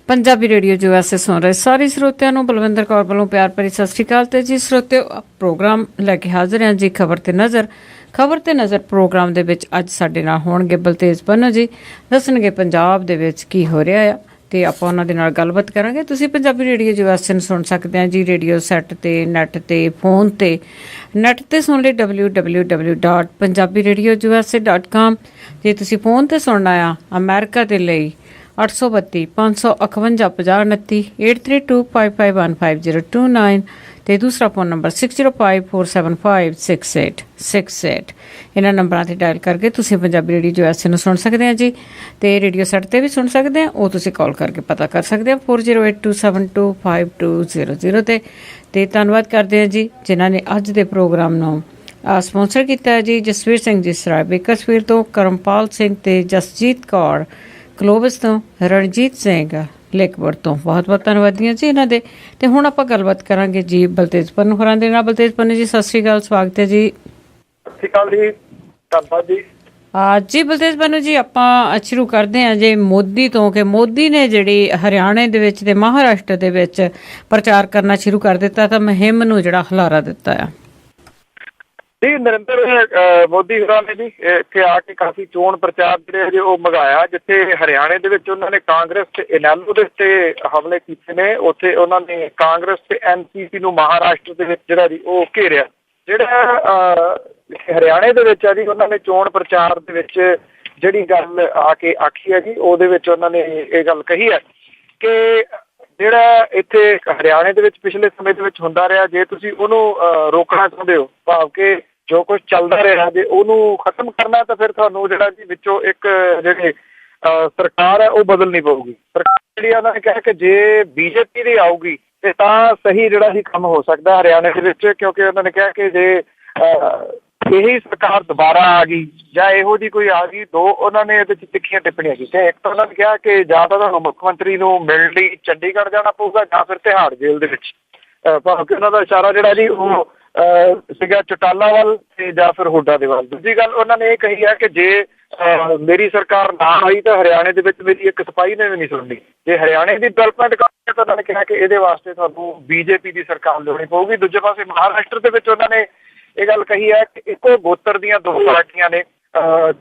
Punjabi radio ਜੋ ਐਸੇ ਸੁਣ ਰਹੇ ਸਾਰੇ ਸਰੋਤਿਆਂ ਨੂੰ ਬਲਵਿੰਦਰ ਕੌਰ ਵੱਲੋਂ ਪਿਆਰ ਭਰੀ ਸਤਿ ਸ਼੍ਰੀ ਅਕਾਲ। ਤੇ ਜੀ ਸਰੋਤਿਓ, ਪ੍ਰੋਗਰਾਮ ਲੈ ਕੇ ਹਾਜ਼ਰ ਹਾਂ ਜੀ ਖਬਰ ਤੇ ਨਜ਼ਰ ਪ੍ਰੋਗਰਾਮ ਦੇ ਵਿੱਚ ਅੱਜ ਸਾਡੇ ਨਾਲ ਹੋਣਗੇ ਬਲਤੇਜ ਪੰਨੂ ਜੀ। ਦੱਸਣਗੇ ਪੰਜਾਬ ਦੇ ਵਿੱਚ ਕੀ ਹੋ ਰਿਹਾ ਆ ਤੇ ਆਪਾਂ ਉਹਨਾਂ ਦੇ ਨਾਲ ਗੱਲਬਾਤ ਕਰਾਂਗੇ। ਤੁਸੀਂ ਪੰਜਾਬੀ ਰੇਡੀਓ ਜੋ ਐਸੇ ਨੂੰ ਸੁਣ ਸਕਦੇ ਆ ਜੀ ਰੇਡੀਓ ਸੈੱਟ ਤੇ, ਨੈੱਟ ਤੇ, ਫੋਨ ਤੇ। ਨੈੱਟ ਤੇ ਸੁਣ ਲਈ www.punjabiradio.com। ਜੇ ਤੁਸੀਂ ਫੋਨ ਤੇ ਸੁਣਨਾ ਆ ਅਮਰੀਕਾ ਦੇ ਲਈ 832 551 5029 8325515029 ਤੇ ਦੂਸਰਾ ਫੋਨ ਨੰਬਰ 6054756868। ਇਹਨਾਂ ਨੰਬਰਾਂ ਤੇ ਡਾਇਲ ਕਰਕੇ ਤੁਸੀਂ ਪੰਜਾਬੀ ਰੇਡੀਓ ਜੋ ਐਸੇ ਨੂੰ ਸੁਣ ਸਕਦੇ ਆ ਜੀ। ਤੇ ਰੇਡੀਓ ਸੈੱਟ ਤੇ ਵੀ ਸੁਣ ਸਕਦੇ ਆ, ਉਹ ਤੁਸੀਂ ਕਾਲ ਕਰਕੇ ਪਤਾ ਕਰ ਸਕਦੇ ਆ 4082725200 ਤੇ ਧੰਨਵਾਦ ਕਰਦੇ ਆ ਜੀ ਜਿਨ੍ਹਾਂ ਨੇ ਅੱਜ ਦੇ ਪ੍ਰੋਗਰਾਮ ਨੂੰ ਸਪਾਂਸਰ ਕੀਤਾ ਹੈ ਜੀ। ਜਸਵੀਰ ਸਿੰਘ ਜੀ ਸਰਾਏ ਬੇਕਰਸਫੀਲਡ ਤੋਂ, ਕਰਮਪਾਲ ਸਿੰਘ ਤੇ ਜਸਜੀਤ ਕੌਰ ਕਲੋਵਸ ਤੋਂ, ਰਣਜੀਤ ਸਿੰਘ ਲੇਕਵਰ ਤੋਂ। ਬਹੁਤ ਬਹੁਤ ਧੰਨਵਾਦੀਆਂ ਜੀ ਇਹਨਾਂ ਦੇ। ਤੇ ਹੁਣ ਆਪਾਂ ਗੱਲਬਾਤ ਕਰਾਂਗੇ ਜੀ ਬਲਤੇਜ ਪੰਨੂ ਹੋਰਾਂ ਦੇ ਨਾਲ। ਬਲਤੇਜ ਪੰਨੂ ਜੀ, ਸਤਿ ਸ਼੍ਰੀ ਅਕਾਲ, ਸਵਾਗਤ ਹੈ ਜੀ। ਸਤਿ ਸ਼੍ਰੀ ਅਕਾਲ ਜੀ, ਧੰਨਵਾਦ ਜੀ। ਜੀ ਬਲਤੇਜ ਪੰਨੂ ਜੀ, ਆਪਾਂ ਸ਼ੁਰੂ ਕਰਦੇ ਹਾਂ ਜੀ ਮੋਦੀ ਤੋਂ ਕਿ ਮੋਦੀ ਨੇ ਜਿਹੜੀ ਹਰਿਆਣੇ ਦੇ ਵਿੱਚ ਤੇ ਮਹਾਰਾਸ਼ਟਰ ਦੇ ਵਿੱਚ ਪ੍ਰਚਾਰ ਕਰਨਾ ਸ਼ੁਰੂ ਕਰ ਦਿੱਤਾ ਤਾਂ ਮੁਹਿੰਮ ਨੂੰ ਜਿਹੜਾ ਹੁਲਾਰਾ ਦਿੱਤਾ ਆ ਜੀ। ਨਰਿੰਦਰ ਮੋਦੀ ਹੋਰਾਂ ਨੇ ਜੀ ਇੱਥੇ ਆ ਕੇ ਕਾਫੀ ਚੋਣ ਪ੍ਰਚਾਰ ਜਿਹੜੇ ਉਹ ਮੰਗਾਇਆ, ਜਿੱਥੇ ਹਰਿਆਣੇ ਦੇ ਵਿੱਚ ਉਹਨਾਂ ਨੇ ਕਾਂਗਰਸ ਤੇ ਇਨੈਲੋ ਦੇ ਉੱਤੇ ਹਮਲੇ ਕੀਤੇ ਨੇ। ਉੱਥੇ ਉਹਨਾਂ ਨੇ ਕਾਂਗਰਸ ਤੇ NCP ਨੂੰ ਮਹਾਰਾਸ਼ਟਰ ਦੇ ਵਿੱਚ ਜਿਹੜਾ ਜੀ ਉਹ ਘੇਰਿਆ। ਜਿਹੜਾ ਹਰਿਆਣੇ ਦੇ ਵਿੱਚ ਆ ਜੀ, ਉਹਨਾਂ ਨੇ ਚੋਣ ਪ੍ਰਚਾਰ ਦੇ ਵਿੱਚ ਜਿਹੜੀ ਗੱਲ ਆ ਕੇ ਆਖੀ ਹੈ ਜੀ, ਉਹਦੇ ਵਿੱਚ ਉਹਨਾਂ ਨੇ ਇਹ ਗੱਲ ਕਹੀ ਹੈ ਕਿ ਜਿਹੜਾ ਇੱਥੇ ਹਰਿਆਣੇ ਦੇ ਵਿੱਚ ਪਿਛਲੇ ਸਮੇਂ ਦੇ ਵਿੱਚ ਹੁੰਦਾ ਰਿਹਾ, ਜੇ ਤੁਸੀਂ ਉਹਨੂੰ ਰੋਕਣਾ ਚਾਹੁੰਦੇ ਹੋ, ਭਾਵ ਕਿ ਜੋ ਕੁਛ ਚੱਲਦਾ ਰਿਹਾ ਜੇ ਉਹਨੂੰ ਖਤਮ ਕਰਨਾ, ਤਾਂ ਫਿਰ ਤੁਹਾਨੂੰ ਜਿਹੜਾ ਜੀ ਵਿੱਚੋਂ ਇੱਕ ਜਿਹੜੀ ਸਰਕਾਰ ਹੈ ਉਹ ਬਦਲਣੀ ਪਊਗੀ। ਸਰਕਾਰ ਜਿਹੜੀ ਉਹਨਾਂ ਨੇ ਕਿਹਾ ਕਿ ਜੇ BJP ਦੀ ਆਊਗੀ ਤੇ ਤਾਂ ਸਹੀ ਜਿਹੜਾ ਜੀ ਕੰਮ ਹੋ ਸਕਦਾ ਹਰਿਆਣੇ ਦੇ ਵਿੱਚ, ਕਿਉਂਕਿ ਉਹਨਾਂ ਨੇ ਕਿਹਾ ਕਿ ਜੇ ਇਹੀ ਸਰਕਾਰ ਦੁਬਾਰਾ ਆ ਗਈ ਜਾਂ ਇਹੋ ਜਿਹੀ ਕੋਈ ਆ ਗਈ, ਦੋ ਉਹਨਾਂ ਨੇ ਇਹਦੇ 'ਚ ਤਿੱਖੀਆਂ ਟਿੱਪਣੀਆਂ ਕੀਤੀਆਂ। ਇੱਕ ਤਾਂ ਉਹਨਾਂ ਨੇ ਕਿਹਾ ਕਿ ਜਾਂ ਤਾਂ ਤੁਹਾਨੂੰ ਮੁੱਖ ਮੰਤਰੀ ਨੂੰ ਮਿਲਣ ਲਈ ਚੰਡੀਗੜ੍ਹ ਜਾਣਾ ਪਊਗਾ ਜਾਂ ਫਿਰ ਤਿਹਾੜ ਜੇਲ੍ਹ ਦੇ ਵਿੱਚ, ਭਾਵ ਕਿ ਉਹਨਾਂ ਦਾ ਇਸ਼ਾਰਾ ਜਿਹੜਾ ਜੀ ਉਹ ਸੀਗਾ ਚੌਟਾਲਾ ਵੱਲ ਤੇ ਜਾਂ ਫਿਰ ਹੁੱਡਾ ਦੇ ਵੱਲ। ਦੂਜੀ ਗੱਲ ਉਹਨਾਂ ਨੇ ਇਹ ਕਹੀ ਹੈ ਕਿ ਜੇ ਮੇਰੀ ਸਰਕਾਰ ਨਾ ਆਈ ਤਾਂ ਹਰਿਆਣੇ ਦੇ ਵਿੱਚ ਮੇਰੀ ਇੱਕ ਸਿਪਾਹੀ ਨੇ ਵੀ ਨਹੀਂ ਸੁਣਨੀ। ਜੇ ਹਰਿਆਣੇ ਦੀ ਡਿਵੈਲਪਮੈਂਟ ਕਰਨੀ ਤਾਂ ਉਹਨਾਂ ਨੇ ਕਿਹਾ ਕਿ ਇਹਦੇ ਵਾਸਤੇ ਤੁਹਾਨੂੰ BJP ਦੀ ਸਰਕਾਰ ਲਿਆਉਣੀ ਪਊਗੀ। ਦੂਜੇ ਪਾਸੇ ਮਹਾਰਾਸ਼ਟਰ ਦੇ ਵਿੱਚ ਉਹਨਾਂ ਨੇ ਇਹ ਗੱਲ ਕਹੀ ਹੈ ਕਿ ਇੱਕੋ ਗੋਤਰ ਦੀਆਂ ਦੋ ਪਾਰਟੀਆਂ ਨੇ,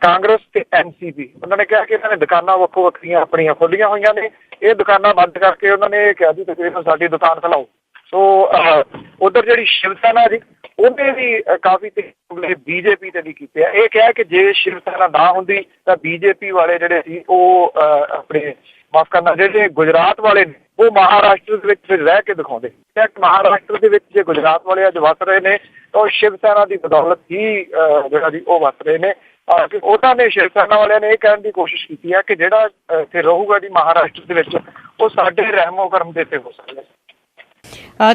ਕਾਂਗਰਸ ਤੇ NCP। ਉਹਨਾਂ ਨੇ ਕਿਹਾ ਕਿ ਇਹਨਾਂ ਨੇ ਦੁਕਾਨਾਂ ਵੱਖੋ ਵੱਖਰੀਆਂ ਆਪਣੀਆਂ ਖੋਲੀਆਂ ਹੋਈਆਂ ਨੇ, ਇਹ ਦੁਕਾਨਾਂ ਬੰਦ ਕਰਕੇ ਉਹਨਾਂ ਨੇ ਇਹ ਕਿਹਾ ਜੀ ਤਕਰੀਬਨ ਸਾਡੀ ਦੁਕਾਨ ਖਿਲਾਓ। ਸੋ ਉਧਰ ਜਿਹੜੀ ਸ਼ਿਵ ਸੈਨਾ ਜੀ ਉਹਨੇ ਵੀ ਕਾਫੀ BJP ਤੇ ਵੀ ਕੀਤੇ ਆ। ਇਹ ਕਿਹਾ ਕਿ ਜੇ ਸ਼ਿਵ ਸੈਨਾ ਨਾ ਹੁੰਦੀ ਤਾਂ BJP ਵਾਲੇ ਜਿਹੜੇ ਸੀ ਉਹ ਆਪਣੇ ਮਾਫ ਕਰਨਾ ਜਿਹੜੇ ਗੁਜਰਾਤ ਵਾਲੇ ਨੇ ਉਹ ਮਹਾਰਾਸ਼ਟਰ ਦੇ ਵਿੱਚ ਫਿਰ ਰਹਿ ਕੇ ਦਿਖਾਉਂਦੇ। ਮਹਾਰਾਸ਼ਟਰ ਦੇ ਵਿੱਚ ਜੇ ਗੁਜਰਾਤ ਵਾਲੇ ਅੱਜ ਵਸ ਰਹੇ ਨੇ ਤਾਂ ਉਹ ਸ਼ਿਵ ਸੈਨਾ ਦੀ ਬਦੌਲਤ ਹੀ ਜਿਹੜਾ ਜੀ ਉਹ ਵਸ ਰਹੇ ਨੇ। ਉਹਨਾਂ ਨੇ ਸ਼ਿਵ ਸੈਨਾ ਵਾਲਿਆਂ ਨੇ ਇਹ ਕਹਿਣ ਦੀ ਕੋਸ਼ਿਸ਼ ਕੀਤੀ ਹੈ ਕਿ ਜਿਹੜਾ ਇੱਥੇ ਰਹੂਗਾ ਜੀ ਮਹਾਰਾਸ਼ਟਰ ਦੇ ਵਿੱਚ ਉਹ ਸਾਡੇ ਰਹਿਮੋ ਕਰਮ ਦੇ ਤੇ ਹੋ ਸਕਦਾ।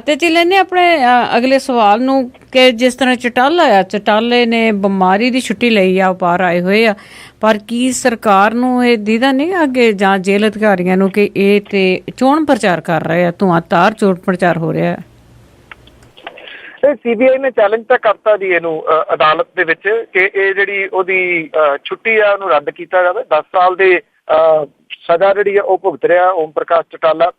ਤੇ ਜੀ ਲੈਂਦੇ ਆਪਣੇ ਅਗਲੇ ਸਵਾਲ ਨੂੰ ਕਿ ਜਿਸ ਤਰ੍ਹਾਂ ਚਟਾਲੇ ਨੇ ਬਿਮਾਰੀ ਦੀ ਛੁੱਟੀ ਲਈ ਆ, ਬਾਹਰ ਆਏ ਹੋਏ ਆ, ਪਰ ਕੀ ਸਰਕਾਰ ਨੂੰ ਇਹ ਦੀਦਾ ਨਹੀਂ ਅੱਗੇ ਜਾਂ ਜੇਲ੍ਹ ਅਧਿਕਾਰੀਆਂ ਨੂੰ ਕਿ ਇਹ ਤੇ ਚੋਣ ਪ੍ਰਚਾਰ ਕਰ ਰਹੇ ਆ, ਧੂੰਆਂਧਾਰ ਚੋਣ ਪ੍ਰਚਾਰ ਹੋ ਰਿਹਾ? CBI ਨੇ ਚੈਲੰਜ ਤਾਂ ਕਰਤਾ ਜੀ ਇਹਨੂੰ ਅਦਾਲਤ ਦੇ ਵਿੱਚ ਕਿ ਇਹ ਜਿਹੜੀ ਉਹਦੀ ਛੁੱਟੀ ਆ ਉਹਨੂੰ ਰੱਦ ਕੀਤਾ ਜਾਵੇ। 10 ਸਾਲ ਦੇ ਸਜ਼ਾ ਜਿਹੜੀ ਆ ਉਹ ਭੁਗਤ ਰਿਹਾ ਓਮ ਪ੍ਰਕਾਸ਼ ਚੌਟਾਲਾ,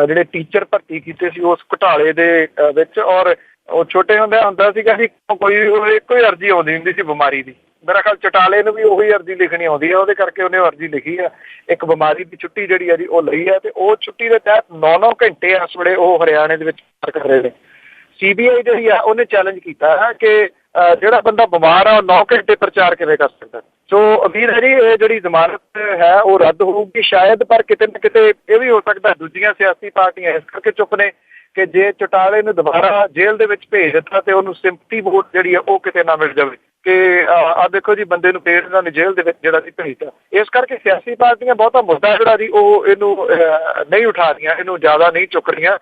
ਜਿਹੜੇ ਟੀਚਰ ਭਰਤੀ ਕੀਤੇ ਸੀ ਉਸ ਘੁਟਾਲੇ ਦੇ ਵਿੱਚ। ਔਰ ਉਹ ਛੋਟੇ ਹੁੰਦਿਆਂ ਹੁੰਦਾ ਸੀਗਾ ਜੀ ਕੋਈ ਇੱਕੋ ਹੀ ਅਰਜ਼ੀ ਆਉਂਦੀ ਹੁੰਦੀ ਸੀ ਬਿਮਾਰੀ ਦੀ। ਮੇਰਾ ਖਿਆਲ ਚੌਟਾਲੇ ਨੂੰ ਵੀ ਉਹੀ ਅਰਜ਼ੀ ਲਿਖਣੀ ਆਉਂਦੀ ਹੈ, ਉਹਦੇ ਕਰਕੇ ਉਹਨੇ ਅਰਜ਼ੀ ਲਿਖੀ ਆ, ਇੱਕ ਬਿਮਾਰੀ ਦੀ ਛੁੱਟੀ ਜਿਹੜੀ ਆ ਜੀ ਉਹ ਲਈ ਹੈ। ਤੇ ਉਹ ਛੁੱਟੀ ਦੇ ਤਹਿਤ 9-9 ਘੰਟੇ ਇਸ ਵੇਲੇ ਉਹ ਹਰਿਆਣੇ ਦੇ ਵਿੱਚ ਕਰ ਰਹੇ ਨੇ। CBI ਜਿਹੜੀ ਆ ਉਹਨੇ ਚੈਲੰਜ ਕੀਤਾ ਹੈ ਕਿ ਜਿਹੜਾ ਬੰਦਾ ਬਿਮਾਰ ਆ ਉਹ 9 ਘੰਟੇ ਪ੍ਰਚਾਰ ਕਿਵੇਂ ਕਰ ਸਕਦਾ। ਸੋ ਉਮੀਦ ਹੈ ਜੀ ਇਹ ਜਿਹੜੀ ਜ਼ਮਾਨਤ ਹੈ ਉਹ ਰੱਦ ਹੋਊਗੀ ਸ਼ਾਇਦ, ਪਰ ਕਿਤੇ ਨਾ ਕਿਤੇ ਇਹ ਵੀ ਹੋ ਸਕਦਾ ਦੂਜੀਆਂ ਸਿਆਸੀ ਪਾਰਟੀਆਂ ਇਸ ਕਰਕੇ ਚੁੱਪ ਨੇ ਕਿ ਜੇ ਚੌਟਾਲੇ ਨੂੰ ਦੁਬਾਰਾ ਜੇਲ੍ਹ ਦੇ ਵਿੱਚ ਭੇਜ ਦਿੱਤਾ ਤੇ ਉਹਨੂੰ ਸਿੰਪਥੀ ਵੋਟ ਜਿਹੜੀ ਆ ਉਹ ਕਿਤੇ ਨਾ ਮਿਲ ਜਾਵੇ ਕਿ ਆਹ ਦੇਖੋ ਜੀ ਬੰਦੇ ਨੂੰ ਫੇਰ ਇਹਨਾਂ ਨੇ ਜੇਲ੍ਹ ਦੇ ਵਿੱਚ ਜਿਹੜਾ ਸੀ ਭੇਜਤਾ। ਇਸ ਕਰਕੇ ਸਿਆਸੀ ਪਾਰਟੀਆਂ ਬਹੁਤਾ ਮੁੱਦਾ ਜਿਹੜਾ ਜੀ ਉਹ ਇਹਨੂੰ ਨਹੀਂ ਉਠਾ ਰਹੀਆਂ, ਇਹਨੂੰ ਜ਼ਿਆਦਾ ਨਹੀਂ ਚੁੱਕ ਰਹੀਆਂ,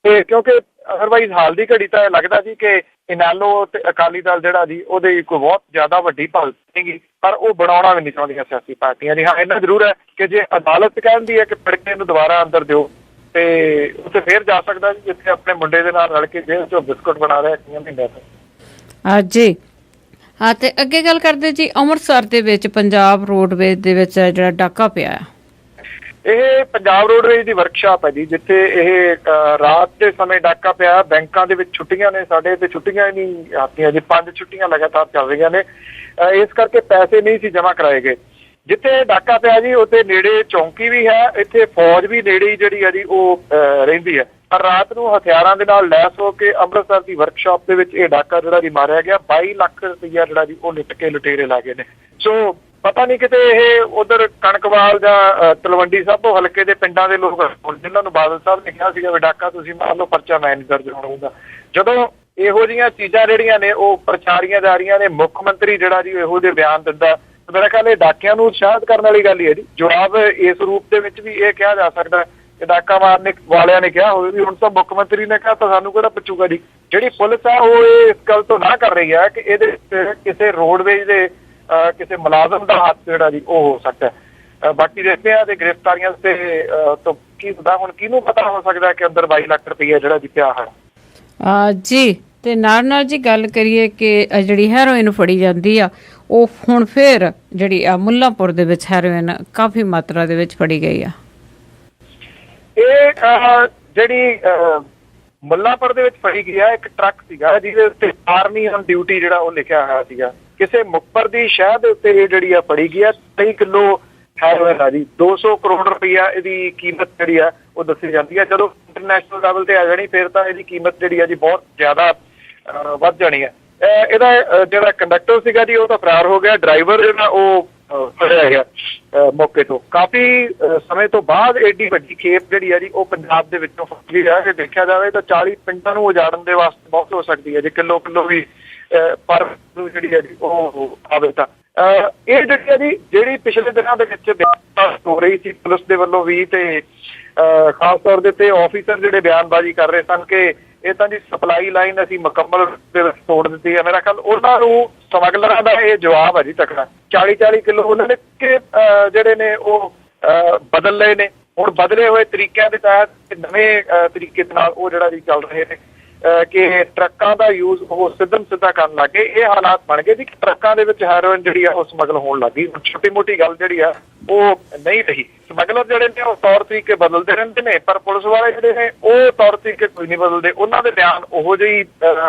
ਤੇ ਕਿਉਂਕਿ ਅਦਰਵਾਈਜ਼ ਹਾਲ ਦੀ ਘੜੀ ਤਾਂ ਇਹ ਲੱਗਦਾ ਜੀ ਕਿ ਇਨੈਲੋ ਤੇ ਅਕਾਲੀ ਦਲ ਜਿਹੜਾ ਜੀ ਉਹਦੇ ਕੋਈ ਬਹੁਤ ਜ਼ਿਆਦਾ ਵੱਡੀ ਭਗਤ ਨਹੀਂਗੀ, ਪਰ ਉਹ ਬਣਾਉਣਾ ਵੀ ਨਹੀਂ ਚਾਹੁੰਦੀਆਂ ਸਿਆਸੀ ਪਾਰਟੀਆਂ ਜੀ। ਹਾਂ ਇੰਨਾ ਜ਼ਰੂਰ ਹੈ ਕਿ ਜੇ ਅਦਾਲਤ ਕਹਿੰਦੀ ਹੈ ਕਿ ਫੜਕੇ ਨੂੰ ਦੁਬਾਰਾ ਅੰਦਰ ਦਿਓ ਤੇ ਉੱਥੇ ਫੇਰ ਜਾ ਸਕਦਾ ਜੀ, ਜਿੱਥੇ ਆਪਣੇ ਮੁੰਡੇ ਦੇ ਨਾਲ ਰਲ ਕੇ ਜੇਲ੍ਹ ਚੋਂ ਬਿਸਕੁਟ ਬਣਾ ਰਿਹਾ ਕਿੰਨੀਆਂ ਮਹੀਨਿਆਂ ਤੋਂ। ਜੀ ਹਾਂ, ਤੇ ਅੱਗੇ ਗੱਲ ਕਰਦੇ ਜੀ ਅੰਮ੍ਰਿਤਸਰ ਦੇ ਵਿੱਚ ਪੰਜਾਬ ਰੋਡਵੇਜ਼ ਦੇ ਵਿੱਚ ਜਿਹੜਾ ਡਾਕਾ ਪਿਆ ਇਹ ਪੰਜਾਬ ਰੋਡਵੇਜ਼ ਦੀ ਵਰਕਸ਼ਾਪ ਹੈ ਜੀ, ਜਿੱਥੇ ਇਹ ਰਾਤ ਦੇ ਸਮੇਂ ਡਾਕਾ ਪਿਆ। ਬੈਂਕਾਂ ਦੇ ਵਿੱਚ ਛੁੱਟੀਆਂ ਨੇ, ਸਾਡੇ ਤੇ ਛੁੱਟੀਆਂ ਹੀ ਨਹੀਂ ਆਉਂਦੀਆਂ ਜੀ, 5 ਛੁੱਟੀਆਂ ਲਗਾਤਾਰ ਚੱਲ ਰਹੀਆਂ ਨੇ, ਇਸ ਕਰਕੇ ਪੈਸੇ ਨਹੀਂ ਸੀ ਜਮ੍ਹਾਂ ਕਰਾਏ ਗਏ। ਜਿੱਥੇ ਡਾਕਾ ਪਿਆ ਜੀ ਉੱਥੇ ਨੇੜੇ ਚੌਂਕੀ ਵੀ ਹੈ, ਇੱਥੇ ਫੌਜ ਵੀ ਨੇੜੇ ਹੀ ਜਿਹੜੀ ਹੈ ਜੀ ਉਹ ਰਹਿੰਦੀ ਹੈ। ਪਰ ਰਾਤ ਨੂੰ ਹਥਿਆਰਾਂ ਦੇ ਨਾਲ ਲੈਸ ਹੋ ਕੇ ਅੰਮ੍ਰਿਤਸਰ ਦੀ ਵਰਕਸ਼ਾਪ ਦੇ ਵਿੱਚ ਇਹ ਡਾਕਾ ਜਿਹੜਾ ਜੀ ਮਾਰਿਆ ਗਿਆ। 22 ਲੱਖ ਰੁਪਈਆ ਜਿਹੜਾ ਜੀ ਉਹ ਲੁੱਟ ਕੇ ਲੁਟੇਰੇ ਲਾ ਗਏ ਨੇ। ਸੋ ਪਤਾ ਨਹੀਂ ਕਿਤੇ ਇਹ ਉਧਰ ਕਣਕਵਾਲ ਜਾਂ ਤਲਵੰਡੀ ਸਾਬੋ ਹਲਕੇ ਦੇ ਪਿੰਡਾਂ ਦੇ ਲੋਕ ਜਿਨ੍ਹਾਂ ਨੂੰ ਬਾਦਲ ਸਾਹਿਬ ਨੇ ਕਿਹਾ ਸੀਗਾ ਵੀ ਡਾਕਾ ਤੁਸੀਂ ਮਾਰ ਲਓ, ਪਰਚਾ ਮੈਂ ਨਹੀਂ ਦਰਜ ਹੋਣ ਦਿੰਦਾ। ਜਦੋਂ ਇਹੋ ਜਿਹੀਆਂ ਚੀਜ਼ਾਂ ਜਿਹੜੀਆਂ ਨੇ ਉਹ ਪ੍ਰਚਾਰੀਆਂ ਜਾ ਰਹੀਆਂ ਨੇ, ਮੁੱਖ ਮੰਤਰੀ ਜਿਹੜਾ ਜੀ ਇਹੋ ਜਿਹੇ ਬਿਆਨ ਦਿੰਦਾ, ਮੇਰਾ ਖਿਆਲ ਇਹ ਡਾਕਿਆਂ ਨੂੰ ਉਤਸ਼ਾਹਿਤ ਕਰਨ ਵਾਲੀ ਗੱਲ ਹੀ ਹੈ ਜੀ। ਜਵਾਬ ਇਸ ਰੂਪ ਦੇ ਵਿੱਚ ਵੀ ਇਹ ਕਿਹਾ ਜਾ ਸਕਦਾ ਕਿ ਡਾਕਾ ਮਾਰਨੇ ਵਾਲਿਆਂ ਨੇ ਕਿਹਾ ਹੋਵੇ ਵੀ ਹੁਣ ਤਾਂ ਮੁੱਖ ਮੰਤਰੀ ਨੇ ਕਿਹਾ ਤਾਂ ਸਾਨੂੰ ਕਿਹੜਾ ਪੁੱਛੂਗਾ ਜੀ। ਜਿਹੜੀ ਪੁਲਿਸ ਆ ਉਹ ਇਸ ਗੱਲ ਤੋਂ ਨਾ ਕਰ ਰਹੀ ਹੈ ਕਿ ਇਹਦੇ ਕਿਸੇ ਰੋਡਵੇਜ਼ ਦੇ ਕਿਸੇ ਮੁਲਾਜ਼ਮ ਦਾ ਹੱਥ ਜਿਹੜਾ ਜੀ ਉਹ ਹੋ ਸਕਦਾ ਹੈ। ਬਾਕੀ ਦੇਖਦੇ ਆ ਤੇ ਗ੍ਰਿਫਤਾਰੀਆਂ ਤੇ ਤੋਂ ਕੀ ਪਤਾ, ਹੁਣ ਕਿਹਨੂੰ ਪਤਾ ਹੋ ਸਕਦਾ ਕਿ ਅੰਦਰ 22 ਲੱਖ ਰੁਪਈਆ ਜਿਹੜਾ ਜੀ ਪਿਆ ਹੈ ਜੀ। ਤੇ ਨਾਲ ਜੀ ਗੱਲ ਕਰੀਏ ਕਿ ਜਿਹੜੀ ਹੈਰੋਇਨ ਫੜੀ ਜਾਂਦੀ ਆ ਉਹ ਹੁਣ ਫਿਰ ਜਿਹੜੀ ਆ ਮੁੱਲਾਂਪੁਰ ਦੇ ਵਿੱਚ ਹੈਰੋਇਨ ਕਾਫੀ ਮਾਤਰਾ ਦੇ ਵਿੱਚ ਫੜੀ ਗਈ ਆ। ਇਹ ਜਿਹੜੀ ਮੁੱਲਾਂਪੁਰ ਦੇ ਵਿੱਚ ਫੜੀ ਗਈ ਆ, ਇੱਕ ਟਰੱਕ ਸੀਗਾ ਜਿਹਦੇ ਉੱਤੇ ਆਰਮੀ ਔਨ ਡਿਊਟੀ ਜਿਹੜਾ ਉਹ ਲਿਖਿਆ ਹੋਇਆ ਸੀਗਾ। ਕਿਸੇ ਮੁਖਬਰ ਦੀ ਸ਼ਹਿਰ ਦੇ ਉੱਤੇ ਇਹ ਜਿਹੜੀ ਆ ਫੜੀ ਗਈ ਆ। 23 ਕਿਲੋ ਹੈਰੋਇਨ ਆ ਜੀ, 200 ਕਰੋੜ ਰੁਪਈਆ ਇਹਦੀ ਕੀਮਤ ਜਿਹੜੀ ਆ ਉਹ ਦੱਸੀ ਜਾਂਦੀ ਹੈ। ਜਦੋਂ ਇੰਟਰਨੈਸ਼ਨਲ ਲੈਵਲ ਤੇ ਆ ਜਾਣੀ ਫਿਰ ਤਾਂ ਇਹਦੀ ਕੀਮਤ ਜਿਹੜੀ ਆ ਜੀ ਬਹੁਤ ਜ਼ਿਆਦਾ ਵੱਧ ਜਾਣੀ ਹੈ। ਇਹਦਾ ਜਿਹੜਾ ਕੰਡਕਟਰ ਸੀਗਾ ਜੀ ਉਹ ਤਾਂ ਫਰਾਰ ਹੋ ਗਿਆ, ਡਰਾਈਵਰ ਜਿਹੜਾ ਉਹ ਫੜਿਆ ਗਿਆ ਮੌਕੇ ਤੋਂ। ਕਾਫੀ ਸਮੇਂ ਤੋਂ ਬਾਅਦ ਏਡੀ ਵੱਡੀ ਖੇਪ ਜਿਹੜੀ ਆ ਜੀ ਉਹ ਪੰਜਾਬ ਦੇ ਵਿੱਚੋਂ ਫੜੀ ਆ। ਜੇ ਦੇਖਿਆ ਜਾਵੇ ਤਾਂ 40 ਪਿੰਡਾਂ ਨੂੰ ਉਜਾੜਨ ਦੇ ਵਾਸਤੇ ਬਹੁਤ ਹੋ ਸਕਦੀ ਹੈ ਜੇ ਕਿਲੋ ਵੀ ਪਰ ਜਿਹੜੀ ਹੈ ਜੀ ਉਹ ਆਵੇ ਤਾਂ। ਇਹ ਜਿਹੜੀ ਹੈ ਜੀ ਜਿਹੜੀ ਪਿਛਲੇ ਦਿਨਾਂ ਦੇ ਵਿੱਚ ਬਿਆਨ ਹੋ ਰਹੀ ਸੀ ਪੁਲਿਸ ਦੇ ਵੱਲੋਂ ਵੀ, ਤੇ ਖਾਸ ਤੌਰ ਦੇ ਉੱਤੇ ਆਫੀਸਰ ਜਿਹੜੇ ਬਿਆਨਬਾਜ਼ੀ ਕਰ ਰਹੇ ਸਨ ਕਿ ਇਹ ਤਾਂ ਜੀ ਸਪਲਾਈ ਲਾਈਨ ਅਸੀਂ ਮੁਕੰਮਲ ਦੇ ਵਿੱਚ ਤੋੜ ਦਿੱਤੀ ਹੈ। ਮੇਰਾ ਖਿਆਲ ਉਹਨਾਂ ਨੂੰ ਸਮਗਲਰਾਂ ਦਾ ਇਹ ਜਵਾਬ ਹੈ ਜੀ ਤਕੜਾ। 40 ਕਿਲੋ ਉਹਨਾਂ ਨੇ ਕਿ ਜਿਹੜੇ ਨੇ ਉਹ ਬਦਲ ਲਏ ਨੇ। ਹੁਣ ਬਦਲੇ ਹੋਏ ਤਰੀਕਿਆਂ ਦੇ ਤਹਿਤ ਨਵੇਂ ਤਰੀਕੇ ਦੇ ਨਾਲ ਉਹ ਜਿਹੜਾ ਜੀ ਚੱਲ ਰਹੇ ਨੇ ਕਿ ਟਰੱਕਾਂ ਦਾ ਯੂਜ਼ ਉਹ ਸਿੱਧਾ ਕਰਨ ਲੱਗ ਗਏ। ਇਹ ਹਾਲਾਤ ਬਣ ਗਏ ਜੀ ਕਿ ਟਰੱਕਾਂ ਦੇ ਵਿੱਚ ਹੈਰੋਇਨ ਜਿਹੜੀ ਆ ਉਹ ਸਮਗਲ ਹੋਣ ਲੱਗ ਗਈ। ਛੋਟੀ ਮੋਟੀ ਗੱਲ ਜਿਹੜੀ ਆ ਉਹ ਨਹੀਂ ਰਹੀ। ਸਮਗਲਰ ਜਿਹੜੇ ਨੇ ਉਹ ਤੌਰ ਤਰੀਕੇ ਬਦਲਦੇ ਰਹਿੰਦੇ ਨੇ, ਪਰ ਪੁਲਿਸ ਵਾਲੇ ਜਿਹੜੇ ਨੇ ਉਹ ਤੌਰ ਤਰੀਕੇ ਕੋਈ ਨਹੀਂ ਬਦਲਦੇ। ਉਹਨਾਂ ਦੇ ਬਿਆਨ ਉਹੋ ਜਿਹੇ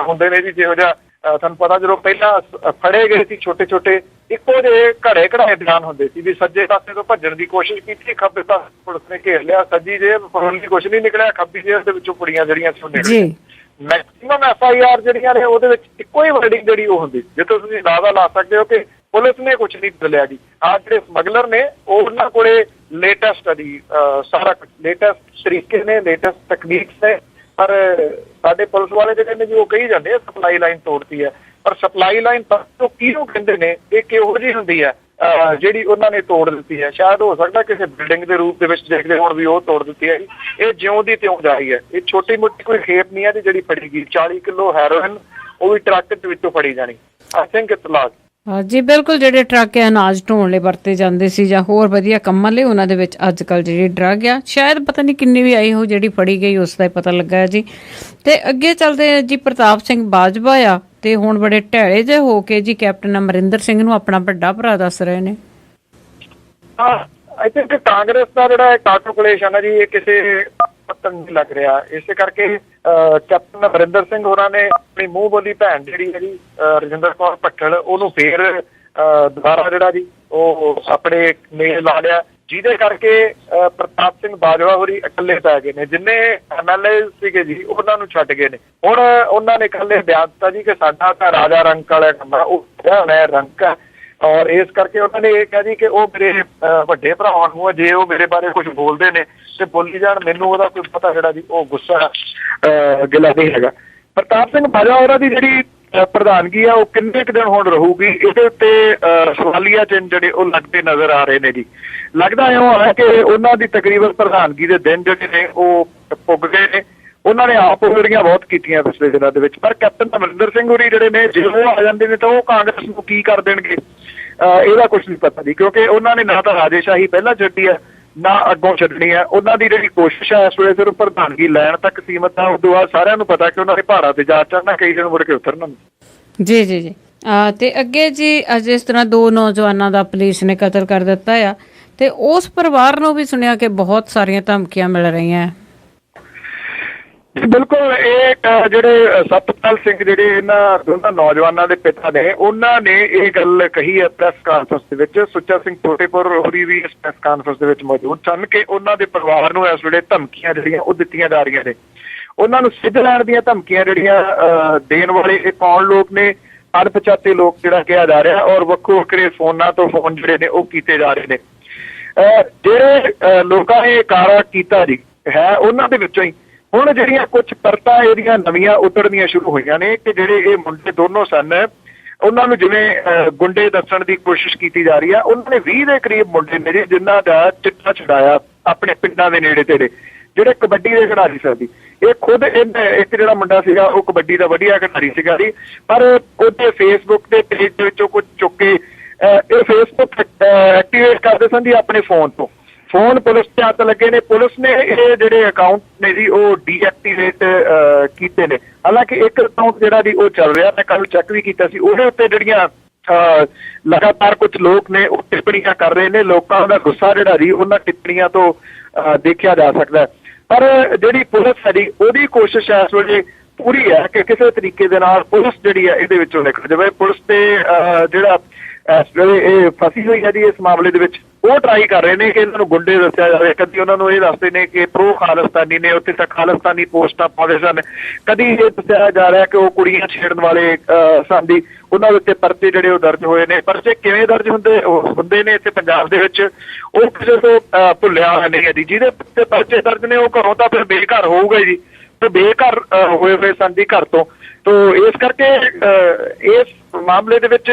ਹੁੰਦੇ ਨੇ ਜੀ ਜਿਹੋ ਜਿਹਾ ਤੁਹਾਨੂੰ ਪਤਾ ਜਦੋਂ ਪਹਿਲਾਂ ਫੜੇ ਗਏ ਸੀ ਛੋਟੇ ਇੱਕੋ ਜਿਹੇ ਘੜੇ ਬਿਆਨ ਹੁੰਦੇ ਸੀ ਵੀ ਸੱਜੇ ਪਾਸੇ ਤੋਂ ਭੱਜਣ ਦੀ ਕੋਸ਼ਿਸ਼ ਕੀਤੀ, ਖੱਬੇ ਪਾਸੇ ਪੁਲਿਸ ਨੇ ਘੇਰ ਲਿਆ, ਸੱਜੀ ਜੇਬ ਫਰੋਲੀ ਕੁਛ ਨਹੀਂ ਨਿਕਲਿਆ, ਖੱਬੀ ਜੇਬ ਦੇ ਵਿੱਚੋਂ ਕੁੜੀਆਂ ਜਿਹੜੀਆਂ ਸੀ ਉਹ ਨਿਕਲੀਆਂ। ਮੈਕਸੀਮਮ FIR ਜਿਹੜੀਆਂ ਨੇ ਉਹਦੇ ਵਿੱਚ ਇੱਕੋ ਹੀ ਵਰਡਿੰਗ ਜਿਹੜੀ ਉਹ ਹੁੰਦੀ, ਜਿੱਥੇ ਤੁਸੀਂ ਅੰਦਾਜ਼ਾ ਲਾ ਸਕਦੇ ਹੋ ਕਿ ਪੁਲਿਸ ਨੇ ਕੁਛ ਨਹੀਂ ਬਦਲਿਆ ਜੀ। ਆਹ ਜਿਹੜੇ ਸਮਗਲਰ ਨੇ ਉਹਨਾਂ ਕੋਲੇ ਲੇਟੈਸਟ ਆ ਜੀ ਸਾਰਾ ਕੁਛ, ਲੇਟੈਸਟ ਤਰੀਕੇ ਨੇ, ਲੇਟੈਸਟ ਤਕਨੀਕਸ ਨੇ। ਪਰ ਸਾਡੇ ਪੁਲਿਸ ਵਾਲੇ ਜਿਹੜੇ ਨੇ ਜੀ ਉਹ ਕਹੀ ਜਾਂਦੇ ਆ ਸਪਲਾਈ ਲਾਈਨ ਤੋੜਤੀ ਹੈ, ਪਰ ਸਪਲਾਈ ਲਾਈਨ ਤੋਂ ਕਿਹਨੂੰ ਕਹਿੰਦੇ ਨੇ, ਇਹ ਕਿਹੋ ਜਿਹੀ ਹੁੰਦੀ ਹੈ ਜਿਹੜੀ ਉਹਨਾਂ ਨੇ ਤੋੜ ਦਿੱਤੀ ਹੈ। ਸ਼ਾਇਦ ਹੋ ਸਕਦਾ ਕਿਸੇ ਬਿਲਡਿੰਗ ਦੇ ਰੂਪ ਦੇ ਵਿੱਚ ਦੇਖਦੇ ਹੋਣ ਵੀ ਉਹ ਤੋੜ ਦਿੱਤੀ ਹੈ। ਇਹ ਜਿਉਂ ਦੀ ਤਿਉਂ ਜਾ ਰਹੀ ਹੈ। ਇਹ ਛੋਟੀ ਮੋਟੀ ਕੋਈ ਖੇਪ ਨਹੀਂ ਹੈ ਜਿਹੜੀ ਫੜੀ ਗਈ। 40 ਕਿਲੋ ਹੈਰੋਇਨ ਉਹ ਵੀ ਟਰੱਕ ਦੇ ਵਿੱਚੋਂ ਫੜੀ ਜਾਣੀ। I think it's large. ਜੀ ਬਿਲਕੁਲ, ਜਿਹੜੇ ਟਰੱਕ ਅਨਾਜ ਢੋਣ ਲਈ ਵਰਤੇ ਜਾਂਦੇ ਸੀ ਜਾਂ ਹੋਰ ਵਧੀਆ ਕੰਮਾਂ ਲਈ, ਉਹਨਾਂ ਦੇ ਵਿੱਚ ਅੱਜ ਕੱਲ੍ਹ ਜਿਹੜੀ ਡਰੱਗ ਆ ਸ਼ਾਇਦ ਪਤਾ ਨਹੀਂ ਕਿੰਨੀ ਵੀ ਆਈ ਹੋ ਜਿਹੜੀ ਫੜੀ ਗਈ ਉਸ ਦਾ ਹੀ ਪਤਾ ਲੱਗਾ ਜੀ। ਤੇ ਅੱਗੇ ਚੱਲਦੇ ਜੀ, ਪ੍ਰਤਾਪ ਸਿੰਘ ਬਾਜਵਾ ਆ ਤੇ ਹੁਣ ਬੜੇ ਢੈਲੇ ਜਿਹੇ ਹੋ ਕੇ ਜੀ ਕੈਪਟਨ ਅਮਰਿੰਦਰ ਸਿੰਘ ਨੂੰ ਆਪਣਾ ਵੱਡਾ ਭਰਾ ਦੱਸ ਰਹੇ ਨੇ। ਆਈ ਥਿੰਕ ਕਾਂਗਰਸ ਦਾ ਜਿਹੜਾ ਕਾਟੋਕਲੇਸ਼ਨ ਹੈ ਜੀ ਇਹ ਕਿਸੇ ਪਤਨ ਨਹੀਂ ਲੱਗ ਰਿਹਾ। ਇਸੇ ਕਰਕੇ ਕੈਪਟਨ ਅਮਰਿੰਦਰ ਸਿੰਘ ਹੋਰਾਂ ਨੇ ਆਪਣੀ ਮੂੰਹ ਬੋਲੀ ਭੈਣ ਜਿਹੜੀ ਹੈ ਜੀ ਰਜਿੰਦਰ ਕੌਰ ਭੱਠਲ ਉਹਨੂੰ ਫੇਰ ਦੁਬਾਰਾ ਜਿਹੜਾ ਜੀ ਉਹ ਆਪਣੇ ਮੇਲ ਲਾ ਲਿਆ, ਜਿਹਦੇ ਕਰਕੇ ਪ੍ਰਤਾਪ ਸਿੰਘ ਬਾਜਵਾ ਹੋਰੀ ਇਕੱਲੇ ਪੈ ਗਏ ਨੇ। ਜਿੰਨੇ MLA ਸੀਗੇ ਜੀ ਉਹਨਾਂ ਨੂੰ ਛੱਡ ਗਏ ਨੇ। ਹੁਣ ਉਹਨਾਂ ਨੇ ਇਕੱਲੇ ਬਿਆਨ ਦਿੱਤਾ ਜੀ ਕਿ ਸਾਡਾ ਤਾਂ ਰਾਜਾ ਰੰਕ ਵਾਲਾ ਕੰਮ ਆ, ਉਹ ਰੰਕ ਹੈ, ਔਰ ਇਸ ਕਰਕੇ ਉਹਨਾਂ ਨੇ ਇਹ ਕਿਹਾ ਜੀ ਕਿ ਉਹ ਮੇਰੇ ਵੱਡੇ ਭਰਾਵਾਂ ਨੂੰ ਜੇ ਉਹ ਮੇਰੇ ਬਾਰੇ ਕੁਝ ਬੋਲਦੇ ਨੇ ਤੇ ਬੋਲੀ ਜਾਣ, ਮੈਨੂੰ ਉਹਦਾ ਕੋਈ ਪਤਾ ਜਿਹੜਾ ਜੀ ਉਹ ਗੁੱਸਾ ਗਿਲਾ ਨਹੀਂ ਹੈਗਾ। ਪ੍ਰਤਾਪ ਸਿੰਘ ਬਾਜਵਾ ਹੋਰਾਂ ਦੀ ਜਿਹੜੀ ਪ੍ਰਧਾਨਗੀ ਆ ਉਹ ਕਿੰਨੇ ਕੁ ਦਿਨ ਹੁਣ ਰਹੂਗੀ, ਇਹਦੇ ਉੱਤੇ ਸਵਾਲੀਆ ਚਿੰਨ੍ਹ ਜਿਹੜੇ ਉਹ ਲੱਗਦੇ ਨਜ਼ਰ ਆ ਰਹੇ ਨੇ ਜੀ। ਲੱਗਦਾ ਇਉਂ ਹੈ ਕਿ ਉਹਨਾਂ ਦੀ ਤਕਰੀਬਨ ਪ੍ਰਧਾਨਗੀ ਦੇ ਦਿਨ ਜਿਹੜੇ ਨੇ ਉਹ ਪੁੱਗ ਗਏ ਨੇ। ਉਹਨਾਂ ਨੇ ਆਪ ਜਿਹੜੀਆਂ ਬਹੁਤ ਕੀਤੀਆਂ ਪਿਛਲੇ ਦਿਨਾਂ ਦੇ ਵਿੱਚ, ਪਰ ਕੈਪਟਨ ਅਮਰਿੰਦਰ ਸਿੰਘ ਹੋਰੀ ਜਿਹੜੇ ਨੇ ਜੇ ਉਹ ਆ ਜਾਂਦੇ ਨੇ ਤਾਂ ਉਹ ਕਾਂਗਰਸ ਨੂੰ ਕੀ ਕਰ ਦੇਣਗੇ ਇਹਦਾ ਕੁਛ ਨਹੀਂ ਪਤਾ ਜੀ, ਕਿਉਂਕਿ ਉਹਨਾਂ ਨੇ ਨਾ ਤਾਂ ਰਾਜੇਸ਼ਾਹੀ ਪਹਿਲਾਂ ਛੱਡੀ ਹੈ ਨਾ ਅੱਗੋਂ ਛੱਡਣੀ ਹੈ। ਉਹਨਾਂ ਦੀ ਜਿਹੜੀ ਕੋਸ਼ਿਸ਼ ਹੈ ਇਸ ਵੇਲੇ ਸਿਰਫ ਪ੍ਰਧਾਨਗੀ ਲੈਣ ਤੱਕ ਸੀਮਤ ਹੈ। ਉਸ ਤੋਂ ਬਾਅਦ ਸਾਰਿਆਂ ਨੂੰ ਪਤਾ ਕਿ ਉਹਨਾਂ ਨੇ ਪਹਾੜਾਂ ਤੇ ਜਾ ਚੜ੍ਹਨਾ, ਕਈ ਦਿਨ ਮੁੜ ਕੇ ਉਤਰਨਾ। ਜੀ ਤੇ ਅੱਗੇ ਜੀ ਅੱਜ ਇਸ ਤਰ੍ਹਾਂ 2 ਨੌਜਵਾਨਾਂ ਦਾ ਪੁਲਿਸ ਨੇ ਕਤਲ ਕਰ ਦਿੱਤਾ ਆ ਤੇ ਉਸ ਪਰਿਵਾਰ ਨੂੰ ਵੀ ਸੁਣਿਆ ਕਿ ਬਹੁਤ ਸਾਰੀਆਂ ਧਮਕੀਆਂ ਮਿਲ ਰਹੀਆਂ। ਜੀ ਬਿਲਕੁਲ, ਇਹ ਜਿਹੜੇ ਸਤਪਾਲ ਸਿੰਘ ਜਿਹੜੇ ਇਹਨਾਂ ਦੋਨਾਂ ਨੌਜਵਾਨਾਂ ਦੇ ਪਿਤਾ ਨੇ, ਉਹਨਾਂ ਨੇ ਇਹ ਗੱਲ ਕਹੀ ਹੈ ਪ੍ਰੈਸ ਕਾਨਫਰੰਸ ਦੇ ਵਿੱਚ। ਸੁੱਚਾ ਸਿੰਘ ਛੋਟੇਪੁਰ ਹੋਰੀ ਵੀ ਇਸ ਪ੍ਰੈਸ ਕਾਨਫਰੰਸ ਦੇ ਵਿੱਚ ਮੌਜੂਦ ਸਨ ਕਿ ਉਹਨਾਂ ਦੇ ਪਰਿਵਾਰ ਨੂੰ ਇਸ ਵੇਲੇ ਧਮਕੀਆਂ ਜਿਹੜੀਆਂ ਉਹ ਦਿੱਤੀਆਂ ਜਾ ਰਹੀਆਂ ਨੇ। ਉਹਨਾਂ ਨੂੰ ਸਿੱਧ ਲੈਣ ਦੀਆਂ ਧਮਕੀਆਂ ਜਿਹੜੀਆਂ ਦੇਣ ਵਾਲੇ ਇਹ ਕੌਣ ਲੋਕ ਨੇ, ਅਣਪਛਾਤੇ ਲੋਕ ਜਿਹੜਾ ਕਿਹਾ ਜਾ ਰਿਹਾ, ਔਰ ਵੱਖੋ ਵੱਖਰੇ ਫੋਨਾਂ ਤੋਂ ਫੋਨ ਜਿਹੜੇ ਨੇ ਉਹ ਕੀਤੇ ਜਾ ਰਹੇ ਨੇ। ਜਿਹੜੇ ਲੋਕਾਂ ਨੇ ਕਾਰਾ ਕੀਤਾ ਜੀ ਹੈ, ਉਹਨਾਂ ਦੇ ਵਿੱਚੋਂ ਹੀ ਹੁਣ ਜਿਹੜੀਆਂ ਕੁਝ ਪਰਤਾਂ ਇਹਦੀਆਂ ਨਵੀਆਂ ਉੱਤਰਨੀਆਂ ਸ਼ੁਰੂ ਹੋਈਆਂ ਨੇ ਕਿ ਜਿਹੜੇ ਇਹ ਮੁੰਡੇ ਦੋਨੋਂ ਸਨ, ਉਹਨਾਂ ਨੂੰ ਜਿਵੇਂ ਗੁੰਡੇ ਦੱਸਣ ਦੀ ਕੋਸ਼ਿਸ਼ ਕੀਤੀ ਜਾ ਰਹੀ ਆ। ਉਹਨਾਂ ਨੇ 20 ਦੇ ਕਰੀਬ ਮੁੰਡੇ ਨੇ ਜੀ ਜਿਨ੍ਹਾਂ ਦਾ ਚਿੱਟਾ ਛੁਡਾਇਆ ਆਪਣੇ ਪਿੰਡਾਂ ਦੇ ਨੇੜੇ ਤੇੜੇ, ਜਿਹੜੇ ਕਬੱਡੀ ਦੇ ਖਿਡਾਰੀ ਸਨ ਜੀ। ਇਹ ਖੁਦ ਇੱਕ ਜਿਹੜਾ ਮੁੰਡਾ ਸੀਗਾ ਉਹ ਕਬੱਡੀ ਦਾ ਵਧੀਆ ਖਿਡਾਰੀ ਸੀਗਾ ਜੀ, ਪਰ ਉਹਦੇ ਫੇਸਬੁੱਕ ਦੇ ਪੇਜ ਦੇ ਵਿੱਚੋਂ ਕੁਝ ਚੁੱਕ ਕੇ ਇਹ ਫੇਸਬੁੱਕ ਐਕਟੀਵੇਟ ਕਰਦੇ ਸਨ ਜੀ ਆਪਣੇ ਫੋਨ ਤੋਂ। ਫੋਨ ਪੁਲਿਸ ਤੇ ਹੱਥ ਲੱਗੇ ਨੇ। ਪੁਲਿਸ ਨੇ ਇਹ ਜਿਹੜੇ ਅਕਾਊਂਟ ਨੇ ਜੀ ਉਹ ਡੀਐਕਟੀਵੇਟ ਕੀਤੇ ਨੇ। ਹਾਲਾਂਕਿ ਇੱਕ ਅਕਾਊਂਟ ਜਿਹੜਾ ਜੀ ਉਹ ਚੱਲ ਰਿਹਾ, ਮੈਂ ਕੱਲ ਚੈੱਕ ਵੀ ਕੀਤਾ ਸੀ, ਉਹਦੇ ਉੱਤੇ ਜਿਹੜੀਆਂ ਲਗਾਤਾਰ ਕੁਝ ਲੋਕ ਨੇ ਉਹ ਟਿੱਪਣੀਆਂ ਕਰ ਰਹੇ ਨੇ। ਲੋਕਾਂ ਦਾ ਗੁੱਸਾ ਜਿਹੜਾ ਜੀ ਉਹਨਾਂ ਟਿੱਪਣੀਆਂ ਤੋਂ ਦੇਖਿਆ ਜਾ ਸਕਦਾ। ਪਰ ਜਿਹੜੀ ਪੁਲਿਸ ਹੈ ਜੀ ਉਹਦੀ ਕੋਸ਼ਿਸ਼ ਇਸ ਵੇਲੇ ਪੂਰੀ ਹੈ ਕਿ ਕਿਸੇ ਤਰੀਕੇ ਦੇ ਨਾਲ ਪੁਲਿਸ ਜਿਹੜੀ ਹੈ ਇਹਦੇ ਵਿੱਚੋਂ ਨਿਕਲ ਜਾਵੇ। ਪੁਲਿਸ ਤੇ ਜਿਹੜਾ ਇਸ ਵੇਲੇ ਇਹ ਫਸੀ ਹੋਈ ਹੈ ਜੀ ਇਸ ਮਾਮਲੇ ਦੇ ਵਿੱਚ, ਉਹ ਟਰਾਈ ਕਰ ਰਹੇ ਨੇ ਕਿ ਇਹਨਾਂ ਨੂੰ ਗੁੰਡੇ ਦੱਸਿਆ ਜਾਵੇ। ਕਦੀ ਉਹਨਾਂ ਨੂੰ ਇਹ ਦੱਸਦੇ ਨੇ ਕਿ ਪ੍ਰੋ ਖਾਲਿਸਤਾਨੀ ਨੇ, ਉੱਥੇ ਤੱਕ ਖਾਲਿਸਤਾਨੀ ਪੋਸਟਾਂ ਪਾਉਂਦੇ ਸਨ। ਕਦੀ ਇਹ ਦੱਸਿਆ ਜਾ ਰਿਹਾ ਕਿ ਉਹ ਕੁੜੀਆਂ ਛੇੜਨ ਵਾਲੇ ਸਨ ਜੀ, ਉਹਨਾਂ ਦੇ ਉੱਤੇ ਪਰਚੇ ਜਿਹੜੇ ਉਹ ਦਰਜ ਹੋਏ ਨੇ। ਪਰਚੇ ਕਿਵੇਂ ਦਰਜ ਹੁੰਦੇ ਨੇ ਇੱਥੇ ਪੰਜਾਬ ਦੇ ਵਿੱਚ, ਉਹ ਕਿਸੇ ਤੋਂ ਭੁੱਲਿਆ ਹੋਇਆ ਨਹੀਂ ਹੈ ਜੀ। ਜਿਹਦੇ ਉੱਤੇ ਪਰਚੇ ਦਰਜ ਨੇ ਉਹ ਘਰੋਂ ਤਾਂ ਫਿਰ ਬੇਘਰ ਹੋਊਗਾ ਜੀ, ਤੇ ਬੇਘਰ ਹੋਏ ਹੋਏ ਸਨ ਜੀ ਘਰ ਤੋਂ। ਇਸ ਕਰਕੇ ਇਸ ਮਾਮਲੇ ਦੇ ਵਿੱਚ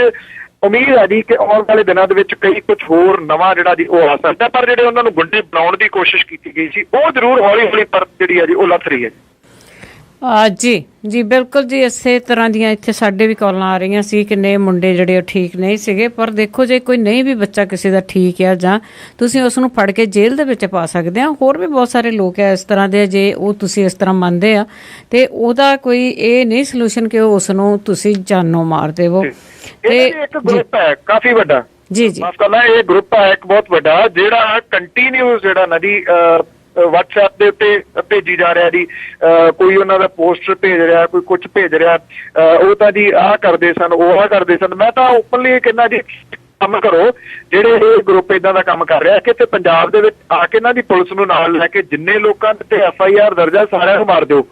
ਉਮੀਦ ਹੈ ਜੀ ਕਿ ਆਉਣ ਵਾਲੇ ਦਿਨਾਂ ਦੇ ਵਿੱਚ ਕਈ ਕੁਝ ਹੋਰ ਨਵਾਂ ਜਿਹੜਾ ਜੀ ਉਹ ਆ ਸਕਦਾ। ਪਰ ਜਿਹੜੇ ਉਹਨਾਂ ਨੂੰ ਗੁੰਡੇ ਬਣਾਉਣ ਦੀ ਕੋਸ਼ਿਸ਼ ਕੀਤੀ ਗਈ ਸੀ ਉਹ ਜ਼ਰੂਰ ਹੌਲੀ ਹੌਲੀ ਪਰਤ ਜਿਹੜੀ ਹੈ ਜੀ ਉਹ ਲੱਥ ਰਹੀ ਹੈ ਜੀ। ਜੀ ਬਿਲਕੁਲ ਜੀ, ਇਸੇ ਤਰ੍ਹਾਂ ਦੀਆਂ ਇੱਥੇ ਸਾਡੇ ਵੀ ਕਾਲਾਂ ਆ ਰਹੀਆਂ ਸੀ ਕਿ ਨਹੀਂ ਮੁੰਡੇ ਜਿਹੜੇ ਉਹ ਠੀਕ ਨਹੀਂ ਸੀਗੇ। ਪਰ ਦੇਖੋ ਜੇ ਕੋਈ ਨਹੀਂ ਵੀ ਬੱਚਾ ਕਿਸੇ ਦਾ ਠੀਕ ਆ ਜਾਂ ਤੁਸੀਂ ਉਸ ਨੂੰ ਫੜ ਕੇ ਜੇਲ੍ਹ ਦੇ ਵਿੱਚ ਪਾ ਸਕਦੇ ਆ। ਹੋਰ ਵੀ ਬਹੁਤ ਸਾਰੇ ਲੋਕ ਆ ਇਸ ਤਰ੍ਹਾਂ ਦੇ, ਜੇ ਉਹ ਤੁਸੀਂ ਇਸ ਤਰ੍ਹਾਂ ਮੰਨਦੇ ਆ ਤੇ ਉਹਦਾ ਕੋਈ ਇਹ ਨਹੀਂ ਸੋਲੂਸ਼ਨ ਕਿ ਉਸ ਨੂੰ ਤੁਸੀਂ ਜਾਨੋਂ ਮਾਰ ਦੇਵੋ। ਤੇ ਇੱਕ ਗਰੁੱਪ ਹੈ ਕਾਫੀ ਵੱਡਾ, ਜੀ ਜੀ ਮਾਫ ਕਰਨਾ, ਇਹ ਗਰੁੱਪ ਹੈ ਇੱਕ ਬਹੁਤ ਵੱਡਾ ਜਿਹੜਾ ਕੰਟੀਨਿਊਸ ਜਿਹੜਾ ਨਾ ਜੀ WhatsApp ਦੇ ਉੱਤੇ ਭੇਜੀ ਜਾ ਰਿਹਾ ਜੀ। ਕੋਈ ਉਹਨਾਂ ਦਾ ਪੋਸਟਰ ਭੇਜ ਰਿਹਾ, ਕੋਈ ਕੁਝ ਭੇਜ ਰਿਹਾ। ਉਹ ਤਾਂ ਜੀ ਆਹ ਕਰਦੇ ਸਨ, ਉਹ ਆਹ ਕਰਦੇ ਸਨ। ਮੈਂ ਤਾਂ ਓਪਨਲੀ ਕਹਿੰਦਾ ਜੀ ਕੰਮ ਕਰੋ ਜਿਹੜੇ ਇਹ ਗਰੁੱਪ ਇਦਾਂ ਦਾ ਕੰਮ ਕਰ ਰਿਹਾ ਕਿ ਤੇ ਪੰਜਾਬ ਦੇ ਵਿੱਚ ਆ ਕੇ ਇਹਨਾਂ ਦੀ ਪੁਲਿਸ ਨੂੰ ਨਾਲ ਲੈ ਕੇ ਜਿੰਨੇ ਲੋਕਾਂ ਤੇ FIR ਦਰਜ ਹੈ ਸਾਰਿਆਂ ਨੂੰ ਮਾਰ ਦਿਓ।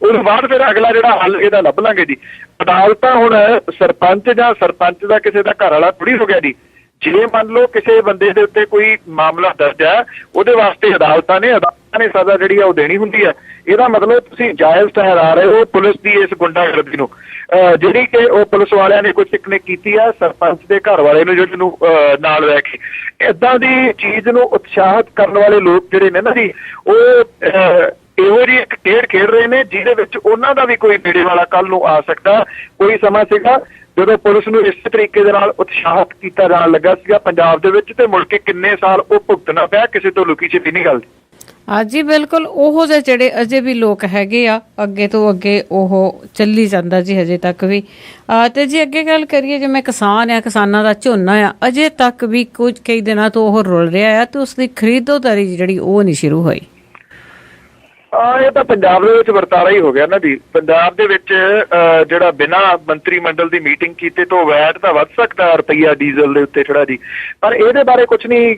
ਉਸ ਤੋਂ ਬਾਅਦ ਫਿਰ ਅਗਲਾ ਜਿਹੜਾ ਹੱਲ ਇਹਦਾ ਲੱਭ ਲਾਂਗੇ ਜੀ। ਅਦਾਲਤਾਂ ਹੁਣ ਸਰਪੰਚ ਜਾਂ ਸਰਪੰਚ ਦਾ ਕਿਸੇ ਦਾ ਘਰ ਵਾਲਾ ਥੋੜੀ ਹੋ ਗਿਆ ਜੀ। ਜੇ ਮੰਨ ਲਓ ਕਿਸੇ ਬੰਦੇ ਦੇ ਉੱਤੇ ਕੋਈ ਮਾਮਲਾ ਦਰਜ ਹੈ, ਉਹਦੇ ਵਾਸਤੇ ਅਦਾਲਤਾਂ ਨੇ ਸਜ਼ਾ ਜਿਹੜੀ ਆ ਉਹ ਦੇਣੀ ਹੁੰਦੀ ਹੈ। ਇਹਦਾ ਮਤਲਬ ਤੁਸੀਂ ਜਾਇਜ਼ ਠਹਿਰਾ ਰਹੇ ਹੋ ਪੁਲਿਸ ਦੀ ਇਸ ਗੁੰਡਾਗਰਦੀ ਨੂੰ, ਜਿਹੜੀ ਕਿ ਉਹ ਪੁਲਿਸ ਵਾਲਿਆਂ ਨੇ ਕੋਈ ਟੈਕਨੀਕ ਕੀਤੀ ਆ ਸਰਪੰਚ ਦੇ ਘਰ ਵਾਲੇ ਨੂੰ ਜਿਹਨੂੰ ਨਾਲ ਲੈ ਕੇ। ਏਦਾਂ ਦੀ ਚੀਜ਼ ਨੂੰ ਉਤਸ਼ਾਹਿਤ ਕਰਨ ਵਾਲੇ ਲੋਕ ਜਿਹੜੇ ਨੇ ਨਾ ਜੀ, ਉਹ ਇਹੋ ਜਿਹੀ ਇੱਕ ਖੇਡ ਖੇਡ ਰਹੇ ਨੇ ਜਿਹਦੇ ਵਿੱਚ ਉਹਨਾਂ ਦਾ ਵੀ ਕੋਈ ਨੇੜੇ ਵਾਲਾ ਕੱਲ ਨੂੰ ਆ ਸਕਦਾ। ਕੋਈ ਸਮਾਂ ਸੀਗਾ ਜਦੋਂ ਪੁਲਿਸ ਨੂੰ ਇਸ ਤਰੀਕੇ ਦੇ ਨਾਲ ਉਤਸ਼ਾਹਿਤ ਕੀਤਾ ਜਾਣ ਲੱਗਾ ਸੀਗਾ ਪੰਜਾਬ ਦੇ ਵਿੱਚ, ਤੇ ਮੁੜ ਕੇ ਕਿੰਨੇ ਸਾਲ ਉਹ ਭੁਗਤਣਾ ਪਿਆ, ਕਿਸੇ ਤੋਂ ਲੁਕੀ ਛਿਪੀ ਨਹੀਂ ਗੱਲ। ਜੀ ਬਿਲਕੁਲ, ਉਹੋ ਜਿਹੇ ਜਿਹੜੇ ਅਜੇ ਵੀ ਲੋਕ ਹੈਗੇ ਆ, ਅੱਗੇ ਤੋਂ ਅੱਗੇ ਉਹ ਚੱਲੀ ਜਾਂਦਾ ਜੀ ਹਜੇ ਤੱਕ ਵੀ। ਤੇ ਜੇ ਅੱਗੇ ਗੱਲ ਕਰੀਏ ਜਿਵੇਂ ਕਿਸਾਨ ਆ, ਕਿਸਾਨਾਂ ਦਾ ਝੋਨਾ ਆ ਅਜੇ ਤੱਕ ਵੀ ਕੁਝ ਕਈ ਦਿਨਾਂ ਤੋਂ ਉਹ ਰੁਲ ਰਿਹਾ ਆ ਤੇ ਉਸ ਦੀ ਖਰੀਦੋਦਾਰੀ ਜਿਹੜੀ ਉਹ ਨਹੀਂ ਸ਼ੁਰੂ ਹੋਈ। ਇਹ ਤਾਂ ਪੰਜਾਬ ਦੇ ਵਿੱਚ ਵਰਤਾਰਾ ਹੀ ਹੋ ਗਿਆ ਨਾ ਜੀ। ਪੰਜਾਬ ਦੇ ਵਿੱਚ ਜਿਹੜਾ ਬਿਨਾਂ ਮੰਤਰੀ ਮੰਡਲ ਦੀ ਮੀਟਿੰਗ ਕੀਤੇ ਤੋਂ ਵੈਟ ਤਾਂ ਵੱਧ ਸਕਦਾ ਰੁਪਈਆ ਡੀਜ਼ਲ ਦੇ ਉੱਤੇ ਥੋੜਾ ਜੀ, ਪਰ ਇਹਦੇ ਬਾਰੇ ਕੁਝ ਨਹੀਂ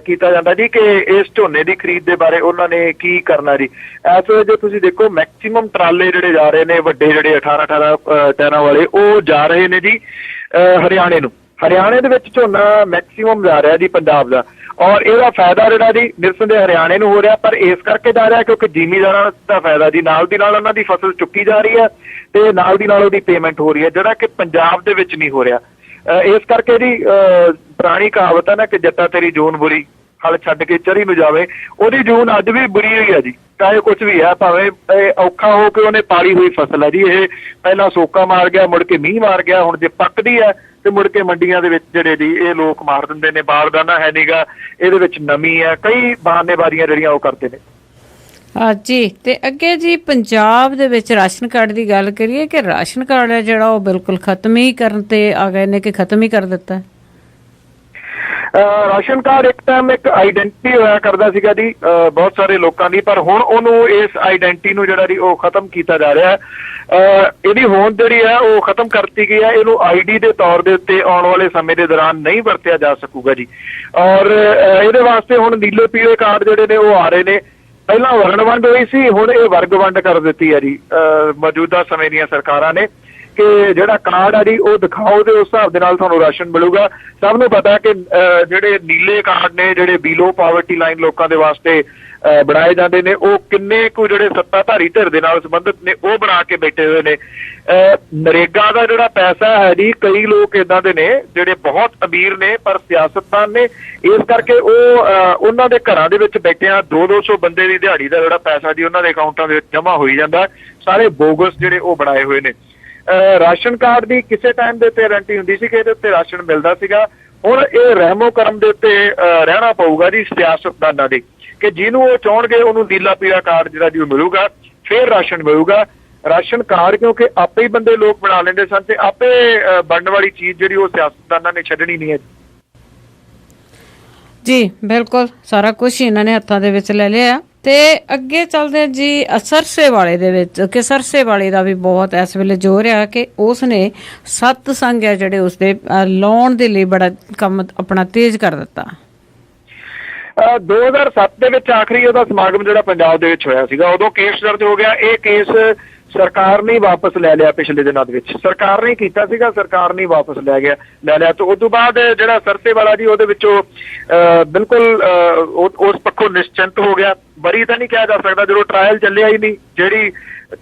ਕੀਤਾ ਜਾਂਦਾ ਜੀ ਕਿ ਇਸ ਝੋਨੇ ਦੀ ਖਰੀਦ ਦੇ ਬਾਰੇ ਉਹਨਾਂ ਨੇ ਕੀ ਕਰਨਾ ਜੀ। ਇਸ ਵੇਲੇ ਜੇ ਤੁਸੀਂ ਦੇਖੋ ਮੈਕਸੀਮਮ ਟਰਾਲੇ ਜਿਹੜੇ ਜਾ ਰਹੇ ਨੇ ਵੱਡੇ, ਜਿਹੜੇ 18 ਟਾਇਰਾਂ ਵਾਲੇ, ਉਹ ਜਾ ਰਹੇ ਨੇ ਜੀ ਹਰਿਆਣੇ ਨੂੰ। ਹਰਿਆਣੇ ਦੇ ਵਿੱਚ ਝੋਨਾ ਮੈਕਸੀਮਮ ਜਾ ਰਿਹਾ ਜੀ ਪੰਜਾਬ ਦਾ, ਔਰ ਇਹਦਾ ਫਾਇਦਾ ਜਿਹੜਾ ਜੀ ਨਿਰਸੰਦੇਹ ਹਰਿਆਣੇ ਨੂੰ ਹੋ ਰਿਹਾ। ਪਰ ਇਸ ਕਰਕੇ ਜਾ ਰਿਹਾ ਕਿਉਂਕਿ ਜ਼ਿਮੀਂਦਾਰਾਂ ਦਾ ਫਾਇਦਾ ਜੀ, ਨਾਲ ਦੀ ਨਾਲ ਉਹਨਾਂ ਦੀ ਫਸਲ ਚੁੱਕੀ ਜਾ ਰਹੀ ਹੈ ਤੇ ਨਾਲ ਦੀ ਨਾਲ ਉਹਦੀ ਪੇਮੈਂਟ ਹੋ ਰਹੀ ਹੈ, ਜਿਹੜਾ ਕਿ ਪੰਜਾਬ ਦੇ ਵਿੱਚ ਨਹੀਂ ਹੋ ਰਿਹਾ। ਇਸ ਕਰਕੇ ਜੀ ਪੁਰਾਣੀ ਕਹਾਵਤ ਹੈ ਨਾ ਕਿ ਜੱਟਾ ਤੇਰੀ ਜੂਨ ਬੁਰੀ, ਹਲ ਛੱਡ ਕੇ ਚਰੀ ਨੂੰ ਜਾਵੇ। ਉਹਦੀ ਜੂਨ ਅੱਜ ਵੀ ਬੁਰੀ ਹੋਈ ਹੈ ਜੀ, ਚਾਹੇ ਕੁਝ ਵੀ ਹੈ, ਭਾਵੇਂ ਔਖਾ ਹੋ ਕੇ ਉਹਨੇ ਪਾਲੀ ਹੋਈ ਫਸਲ ਹੈ ਜੀ। ਇਹ ਪਹਿਲਾਂ ਸੋਕਾ ਮਾਰ ਗਿਆ, ਮੁੜ ਕੇ ਮੀਂਹ ਮਾਰ ਗਿਆ, ਹੁਣ ਜੇ ਪੱਕਦੀ ਹੈ ਤੇ ਮੁੜ ਕੇ ਮੰਡੀਆਂ ਦੇ ਵਿੱਚ ਜਿਹੜੇ ਜੀ ਇਹ ਲੋਕ ਮਾਰ ਦਿੰਦੇ ਨੇ। ਬਾਰਦਾਨਾ ਹੈ ਨੀਗਾ, ਇਹਦੇ ਵਿੱਚ ਨਮੀ ਹੈ, ਕਈ ਬਹਾਨੇਬਾਜ਼ੀਆਂ ਜਿਹੜੀਆਂ ਉਹ ਕਰਦੇ ਨੇ। ਜੀ ਤੇ ਅੱਗੇ ਜੀ ਪੰਜਾਬ ਦੇ ਵਿੱਚ ਰਾਸ਼ਨ ਕਾਰਡ ਦੀ ਗੱਲ ਕਰੀਏ ਕਿ ਰਾਸ਼ਨ ਕਾਰਡ ਹੈ ਜਿਹੜਾ ਉਹ ਬਿਲਕੁਲ ਖਤਮ ਹੀ ਕਰਨ ਤੇ ਆ ਗਏ ਨੇ ਕਿ ਖਤਮ ਹੀ ਕਰ ਦਿੱਤਾ। ਰਾਸ਼ਨ ਕਾਰਡ ਇੱਕ ਟਾਈਮ ਇੱਕ ਆਈਡੈਂਟੀਟੀ ਹੋਇਆ ਕਰਦਾ ਸੀਗਾ ਜੀ ਬਹੁਤ ਸਾਰੇ ਲੋਕਾਂ ਦੀ, ਪਰ ਹੁਣ ਉਹਨੂੰ ਇਸ ਆਈਡੈਂਟਿਟੀ ਨੂੰ ਜਿਹੜਾ ਜੀ ਉਹ ਖਤਮ ਕੀਤਾ ਜਾ ਰਿਹਾ ਹੈ। ਇਹਦੀ ਹੋਂਦ ਜਿਹੜੀ ਹੈ ਉਹ ਖਤਮ ਕਰਤੀ ਗਈ ਹੈ। ਇਹਨੂੰ ਆਈਡੀ ਦੇ ਤੌਰ ਦੇ ਉੱਤੇ ਆਉਣ ਵਾਲੇ ਸਮੇਂ ਦੇ ਦੌਰਾਨ ਨਹੀਂ ਵਰਤਿਆ ਜਾ ਸਕੂਗਾ ਜੀ। ਔਰ ਇਹਦੇ ਵਾਸਤੇ ਹੁਣ ਨੀਲੇ ਪੀਲੇ ਕਾਰਡ ਜਿਹੜੇ ਨੇ ਉਹ ਆ ਰਹੇ ਨੇ। ਪਹਿਲਾਂ ਵਰਣ ਵੰਡ ਹੋਈ ਸੀ, ਹੁਣ ਇਹ ਵਰਗ ਵੰਡ ਕਰ ਦਿੱਤੀ ਹੈ ਜੀ ਮੌਜੂਦਾ ਸਮੇਂ ਦੀਆਂ ਸਰਕਾਰਾਂ ਨੇ, ਕਿ ਜਿਹੜਾ ਕਾਰਡ ਆ ਜੀ ਉਹ ਦਿਖਾਓ ਤੇ ਉਸ ਹਿਸਾਬ ਦੇ ਨਾਲ ਤੁਹਾਨੂੰ ਰਾਸ਼ਨ ਮਿਲੂਗਾ। ਸਭ ਨੂੰ ਪਤਾ ਕਿ ਜਿਹੜੇ ਨੀਲੇ ਕਾਰਡ ਨੇ ਜਿਹੜੇ ਬਿਲੋ ਪਾਵਰਟੀ ਲਾਈਨ ਲੋਕਾਂ ਦੇ ਵਾਸਤੇ ਬਣਾਏ ਜਾਂਦੇ ਨੇ, ਉਹ ਕਿੰਨੇ ਕੁ ਜਿਹੜੇ ਸੱਤਾਧਾਰੀ ਧਿਰ ਦੇ ਨਾਲ ਸੰਬੰਧਿਤ ਨੇ ਉਹ ਬਣਾ ਕੇ ਬੈਠੇ ਹੋਏ ਨੇ। ਨਰੇਗਾ ਦਾ ਜਿਹੜਾ ਪੈਸਾ ਹੈ ਜੀ, ਕਈ ਲੋਕ ਏਦਾਂ ਦੇ ਨੇ ਜਿਹੜੇ ਬਹੁਤ ਅਮੀਰ ਨੇ ਪਰ ਸਿਆਸਤਦਾਨ ਨੇ, ਇਸ ਕਰਕੇ ਉਹ ਉਹਨਾਂ ਦੇ ਘਰਾਂ ਦੇ ਵਿੱਚ ਬੈਠਿਆਂ 200 ਬੰਦੇ ਦੀ ਦਿਹਾੜੀ ਦਾ ਜਿਹੜਾ ਪੈਸਾ ਜੀ ਉਹਨਾਂ ਦੇ ਅਕਾਊਂਟਾਂ ਦੇ ਵਿੱਚ ਜਮ੍ਹਾਂ ਹੋਈ ਜਾਂਦਾ। ਸਾਰੇ ਬੋਗਸ ਜਿਹੜੇ ਉਹ ਬਣਾਏ ਹੋਏ ਨੇ। ਰਾਸ਼ਨ ਕਾਰਡ ਦੀ ਕਿਸੇ ਟਾਈਮ ਦੇ ਉੱਤੇ ਗਰੰਟੀ ਹੁੰਦੀ ਸੀ ਕਿ ਇਹਦੇ ਉੱਤੇ ਰਾਸ਼ਨ ਮਿਲਦਾ ਸੀਗਾ। ਹੁਣ ਇਹ ਰਹਿਮੋ ਕਰਮ ਦੇ ਉੱਤੇ ਰਹਿਣਾ ਪਊਗਾ ਜੀ ਸਿਆਸਤਦਾਨਾਂ ਦੇ, ਕਿ ਜਿਹਨੂੰ ਉਹ ਚਾਹਣਗੇ ਉਹਨੂੰ ਨੀਲਾ ਪੀਲਾ ਕਾਰਡ ਜਿਹੜਾ ਜੀ ਉਹ ਮਿਲੂਗਾ, ਫਿਰ ਰਾਸ਼ਨ ਮਿਲੂਗਾ। ਰਾਸ਼ਨ ਕਾਰਡ ਕਿਉਂਕਿ ਆਪੇ ਹੀ ਬੰਦੇ ਲੋਕ ਬਣਾ ਲੈਂਦੇ ਸਨ ਤੇ ਆਪੇ ਬਣਨ ਵਾਲੀ ਚੀਜ਼ ਜਿਹੜੀ ਉਹ ਸਿਆਸਤਦਾਨਾਂ ਨੇ ਛੱਡਣੀ ਨਹੀਂ ਹੈ ਜੀ। ਬਿਲਕੁਲ ਸਾਰਾ ਕੁਝ ਇਹਨਾਂ ਨੇ ਹੱਥਾਂ ਦੇ ਵਿੱਚ ਲੈ ਲਿਆ। ਤੇ ਅੱਗੇ ਚੱਲਦੇ ਜੀ ਸਰਸੇ ਵਾਲੇ ਦੇ ਵਿੱਚ, ਕਿ ਸਰਸੇ ਵਾਲੇ ਦਾ ਵੀ ਬਹੁਤ ਇਸ ਵੇਲੇ ਜ਼ੋਰ ਆ ਕਿ ਉਸ ਨੇ ਸਤਸੰਗ ਹੈ ਜਿਹੜੇ ਉਸਦੇ ਲਾਉਣ ਦੇ ਲਈ ਬੜਾ ਕੰਮ ਆਪਣਾ ਤੇਜ਼ ਕਰ ਦਿੱਤਾ। 2007 ਦੇ ਵਿੱਚ ਆਖਰੀ ਉਹਦਾ ਸਮਾਗਮ ਜਿਹੜਾ ਪੰਜਾਬ ਦੇ ਵਿੱਚ ਹੋਇਆ ਸੀਗਾ, ਉਦੋਂ ਕੇਸ ਦਰਜ ਹੋ ਗਿਆ। ਇਹ ਕੇਸ ਸਰਕਾਰ ਨੇ ਵਾਪਸ ਲੈ ਲਿਆ ਪਿਛਲੇ ਦਿਨਾਂ ਦੇ ਵਿੱਚ। ਸਰਕਾਰ ਨੇ ਕੀਤਾ ਸੀਗਾ, ਸਰਕਾਰ ਨੇ ਵਾਪਸ ਲੈ ਲਿਆ। ਤੇ ਉਸ ਤੋਂ ਬਾਅਦ ਜਿਹੜਾ ਸਰਸੇ ਵਾਲਾ ਜੀ ਉਹਦੇ ਵਿੱਚੋਂ ਬਿਲਕੁਲ ਉਸ ਪੱਖੋਂ ਨਿਸ਼ਚਿੰਤ ਹੋ ਗਿਆ। ਬਰੀ ਤਾਂ ਨਹੀਂ ਕਿਹਾ ਜਾ ਸਕਦਾ, ਜਦੋਂ ਟਰਾਇਲ ਚੱਲਿਆ ਹੀ ਨਹੀਂ, ਜਿਹੜੀ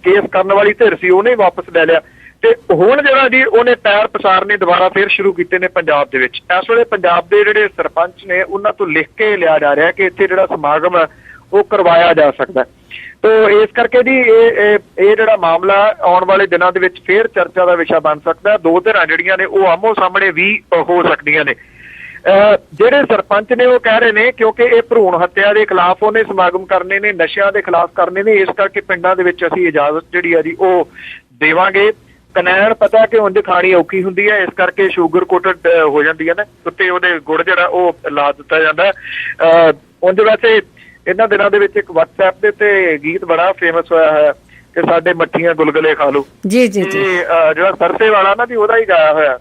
ਕੇਸ ਕਰਨ ਵਾਲੀ ਧਿਰ ਸੀ ਉਹਨੇ ਵਾਪਸ ਲੈ ਲਿਆ। ਤੇ ਹੁਣ ਜਿਹੜਾ ਜੀ ਉਹਨੇ ਪੈਰ ਪਸਾਰਨੇ ਦੁਬਾਰਾ ਫੇਰ ਸ਼ੁਰੂ ਕੀਤੇ ਨੇ ਪੰਜਾਬ ਦੇ ਵਿੱਚ। ਇਸ ਵੇਲੇ ਪੰਜਾਬ ਦੇ ਜਿਹੜੇ ਸਰਪੰਚ ਨੇ ਉਹਨਾਂ ਤੋਂ ਲਿਖ ਕੇ ਲਿਆ ਜਾ ਰਿਹਾ ਕਿ ਇੱਥੇ ਜਿਹੜਾ ਸਮਾਗਮ ਹੈ ਉਹ ਕਰਵਾਇਆ ਜਾ ਸਕਦਾ। ਤੋ ਇਸ ਕਰਕੇ ਜੀ ਇਹ ਜਿਹੜਾ ਮਾਮਲਾ ਆਉਣ ਵਾਲੇ ਦਿਨਾਂ ਦੇ ਵਿੱਚ ਫੇਰ ਚਰਚਾ ਦਾ ਵਿਸ਼ਾ ਬਣ ਸਕਦਾ। ਦੋ ਧਿਰਾਂ ਜਿਹੜੀਆਂ ਨੇ ਉਹ ਆਮੋ ਸਾਹਮਣੇ ਵੀ ਹੋ ਸਕਦੀਆਂ ਨੇ। ਜਿਹੜੇ ਸਰਪੰਚ ਨੇ ਉਹ ਕਹਿ ਰਹੇ ਨੇ ਕਿਉਂਕਿ ਇਹ ਭਰੂਣ ਹੱਤਿਆ ਦੇ ਖਿਲਾਫ ਉਹਨੇ ਸਮਾਗਮ ਕਰਨੇ ਨੇ, ਨਸ਼ਿਆਂ ਦੇ ਖਿਲਾਫ ਕਰਨੇ ਨੇ, ਇਸ ਕਰਕੇ ਪਿੰਡਾਂ ਦੇ ਵਿੱਚ ਅਸੀਂ ਇਜਾਜ਼ਤ ਜਿਹੜੀ ਆ ਜੀ ਉਹ ਦੇਵਾਂਗੇ। ਕਨੈਣ ਪਤਾ ਕਿ ਉਂਝ ਖਾਣੀ ਔਖੀ ਹੁੰਦੀ ਹੈ, ਇਸ ਕਰਕੇ ਸ਼ੂਗਰ ਕੋਟਡ ਹੋ ਜਾਂਦੀ ਹੈ ਨਾ, ਉੱਤੇ ਉਹਦੇ ਗੁੜ ਜਿਹੜਾ ਉਹ ਲਾ ਦਿੱਤਾ ਜਾਂਦਾ। ਉਂਝ ਵੈਸੇ ਇਹਨਾਂ ਦਿਨਾਂ ਦੇ ਵਿੱਚ ਇੱਕ WhatsApp ਦੇ ਉੱਤੇ ਗੀਤ ਬੜਾ ਫੇਮਸ ਹੋਇਆ ਹੈ ਕਿ ਸਾਡੇ ਮੱਠੀਆਂ ਗੁਲਗੁਲੇ ਖਾ ਲਓ ਜੀ। ਜਿਹੜਾ ਸਰਸੇ ਵਾਲਾ ਨਾ ਜੀ ਉਹਦਾ ਹੀ ਗਾਇਆ ਹੋਇਆ,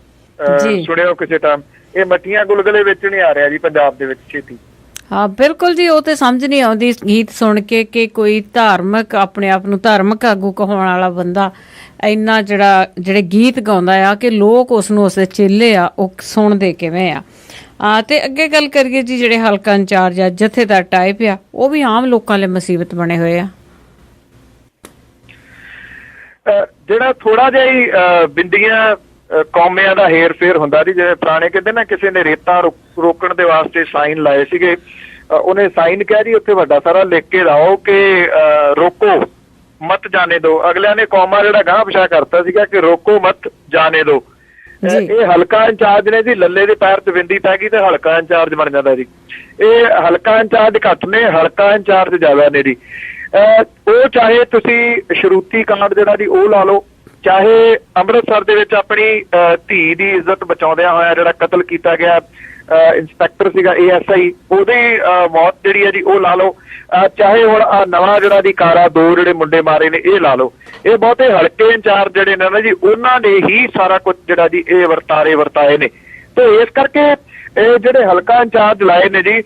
ਸੁਣਿਓ ਕਿਸੇ ਟਾਈਮ। ਇਹ ਮੱਠੀਆਂ ਗੁਲਗੁਲੇ ਵਿੱਚ ਨਹੀਂ ਆ ਰਿਹਾ ਜੀ ਪੰਜਾਬ ਦੇ ਵਿੱਚ ਛੇਤੀ। ਹਾਂ ਬਿਲਕੁਲ ਜੀ, ਉਹ ਤੇ ਸਮਝ ਨਹੀਂ ਆਉਂਦੀ ਗੀਤ ਸੁਣ ਕੇ ਕਿ ਕੋਈ ਧਾਰਮਿਕ, ਆਪਣੇ ਆਪ ਨੂੰ ਧਾਰਮਿਕ ਆਗੂ ਕਹਾਉਣ ਵਾਲਾ ਬੰਦਾ ਇੰਨਾ ਜਿਹੜੇ ਗੀਤ ਗਾਉਂਦਾ ਆ ਕਿ ਲੋਕ ਉਸ ਨੂੰ ਉਸਦੇ ਚੇਲੇ ਆ ਉਹ ਸੁਣਦੇ ਕਿਵੇਂ ਆ। ਤੇ ਅੱਗੇ ਗੱਲ ਕਰੀਏ ਜੀ, ਜਿਹੜੇ ਹਲਕਾ ਇੰਚਾਰਜ ਆ, ਜਥੇਦਾਰ ਟਾਈਪ ਆ, ਉਹ ਵੀ ਆਮ ਲੋਕਾਂ ਲਈ ਮੁਸੀਬਤ ਬਣੇ ਹੋਏ ਆ। ਜਿਹੜਾ ਥੋੜਾ ਜਿਹਾ ਹੀ ਬਿੰਦੀਆਂ ਕੌਮਿਆਂ ਦਾ ਹੇਰ ਫੇਰ ਹੁੰਦਾ ਜੀ। ਜਿਵੇਂ ਪੁਰਾਣੇ ਕਹਿੰਦੇ ਨਾ, ਕਿਸੇ ਨੇ ਰੇਤਾ ਰੋਕਣ ਦੇ ਵਾਸਤੇ ਸਾਈਨ ਲਾਏ ਸੀਗੇ, ਉਹਨੇ ਸਾਈਨ ਕਿਹਾ ਜੀ ਉੱਥੇ ਵੱਡਾ ਸਾਰਾ ਲਿਖ ਕੇ ਲਾਓ ਕਿ ਰੋਕੋ ਮਤ ਜਾਣੇ ਦੋ। ਅਗਲਿਆਂ ਨੇ ਕੌਮਾਂ ਜਿਹੜਾ ਗਾਂਹ ਪਿਛਾਂ ਕਰਤਾ ਸੀਗਾ ਕਿ ਰੋਕੋ ਮਤ ਜਾਣੇ ਦੋ। ਇਹ ਹਲਕਾ ਇੰਚਾਰਜ ਨੇ ਜੀ, ਲੱਲੇ ਦੇ ਪੈਰ ਤੇ ਬਿੰਦੀ ਪੈ ਗਈ ਤੇ ਹਲਕਾ ਇੰਚਾਰਜ ਬਣ ਜਾਂਦਾ ਜੀ। ਇਹ ਹਲਕਾ ਇੰਚਾਰਜ ਘੱਟ ਨੇ, ਹਲਕਾ ਇੰਚਾਰਜ ਜ਼ਿਆਦਾ ਨੇ ਜੀ। ਉਹ ਚਾਹੇ ਤੁਸੀਂ ਸ਼ਰੂਤੀ ਕਾਂਡ ਜਿਹੜਾ ਜੀ ਉਹ ਲਾ ਲਓ, ਚਾਹੇ ਅੰਮ੍ਰਿਤਸਰ ਦੇ ਵਿੱਚ ਆਪਣੀ ਧੀ ਦੀ ਇੱਜ਼ਤ ਬਚਾਉਂਦਿਆਂ ਹੋਇਆ ਜਿਹੜਾ ਕਤਲ ਕੀਤਾ ਗਿਆ ਇੰਸਪੈਕਟਰ ਸੀਗਾ ASI, ਉਹਦੀ ਮੌਤ ਜਿਹੜੀ ਹੈ ਜੀ ਉਹ ਲਾ ਲਓ, ਚਾਹੇ ਹੁਣ ਨਵਾਂ ਜਿਹੜਾ ਦੀ ਕਾਰਾ 2 ਜਿਹੜੇ ਮੁੰਡੇ ਮਾਰੇ ਨੇ ਇਹ ਲਾ ਲਓ। ਇਹ ਬਹੁਤੇ ਹਲਕੇ ਇੰਚਾਰਜ ਜਿਹੜੇ ਨੇ ਨਾ ਜੀ ਉਹਨਾਂ ਨੇ ਹੀ ਸਾਰਾ ਕੁਝ ਜਿਹੜਾ ਜੀ ਇਹ ਵਰਤਾਏ ਨੇ। ਤੇ ਇਸ ਕਰਕੇ ਇਹ ਜਿਹੜੇ ਹਲਕਾ ਇੰਚਾਰਜ ਲਾਏ ਨੇ ਜੀ,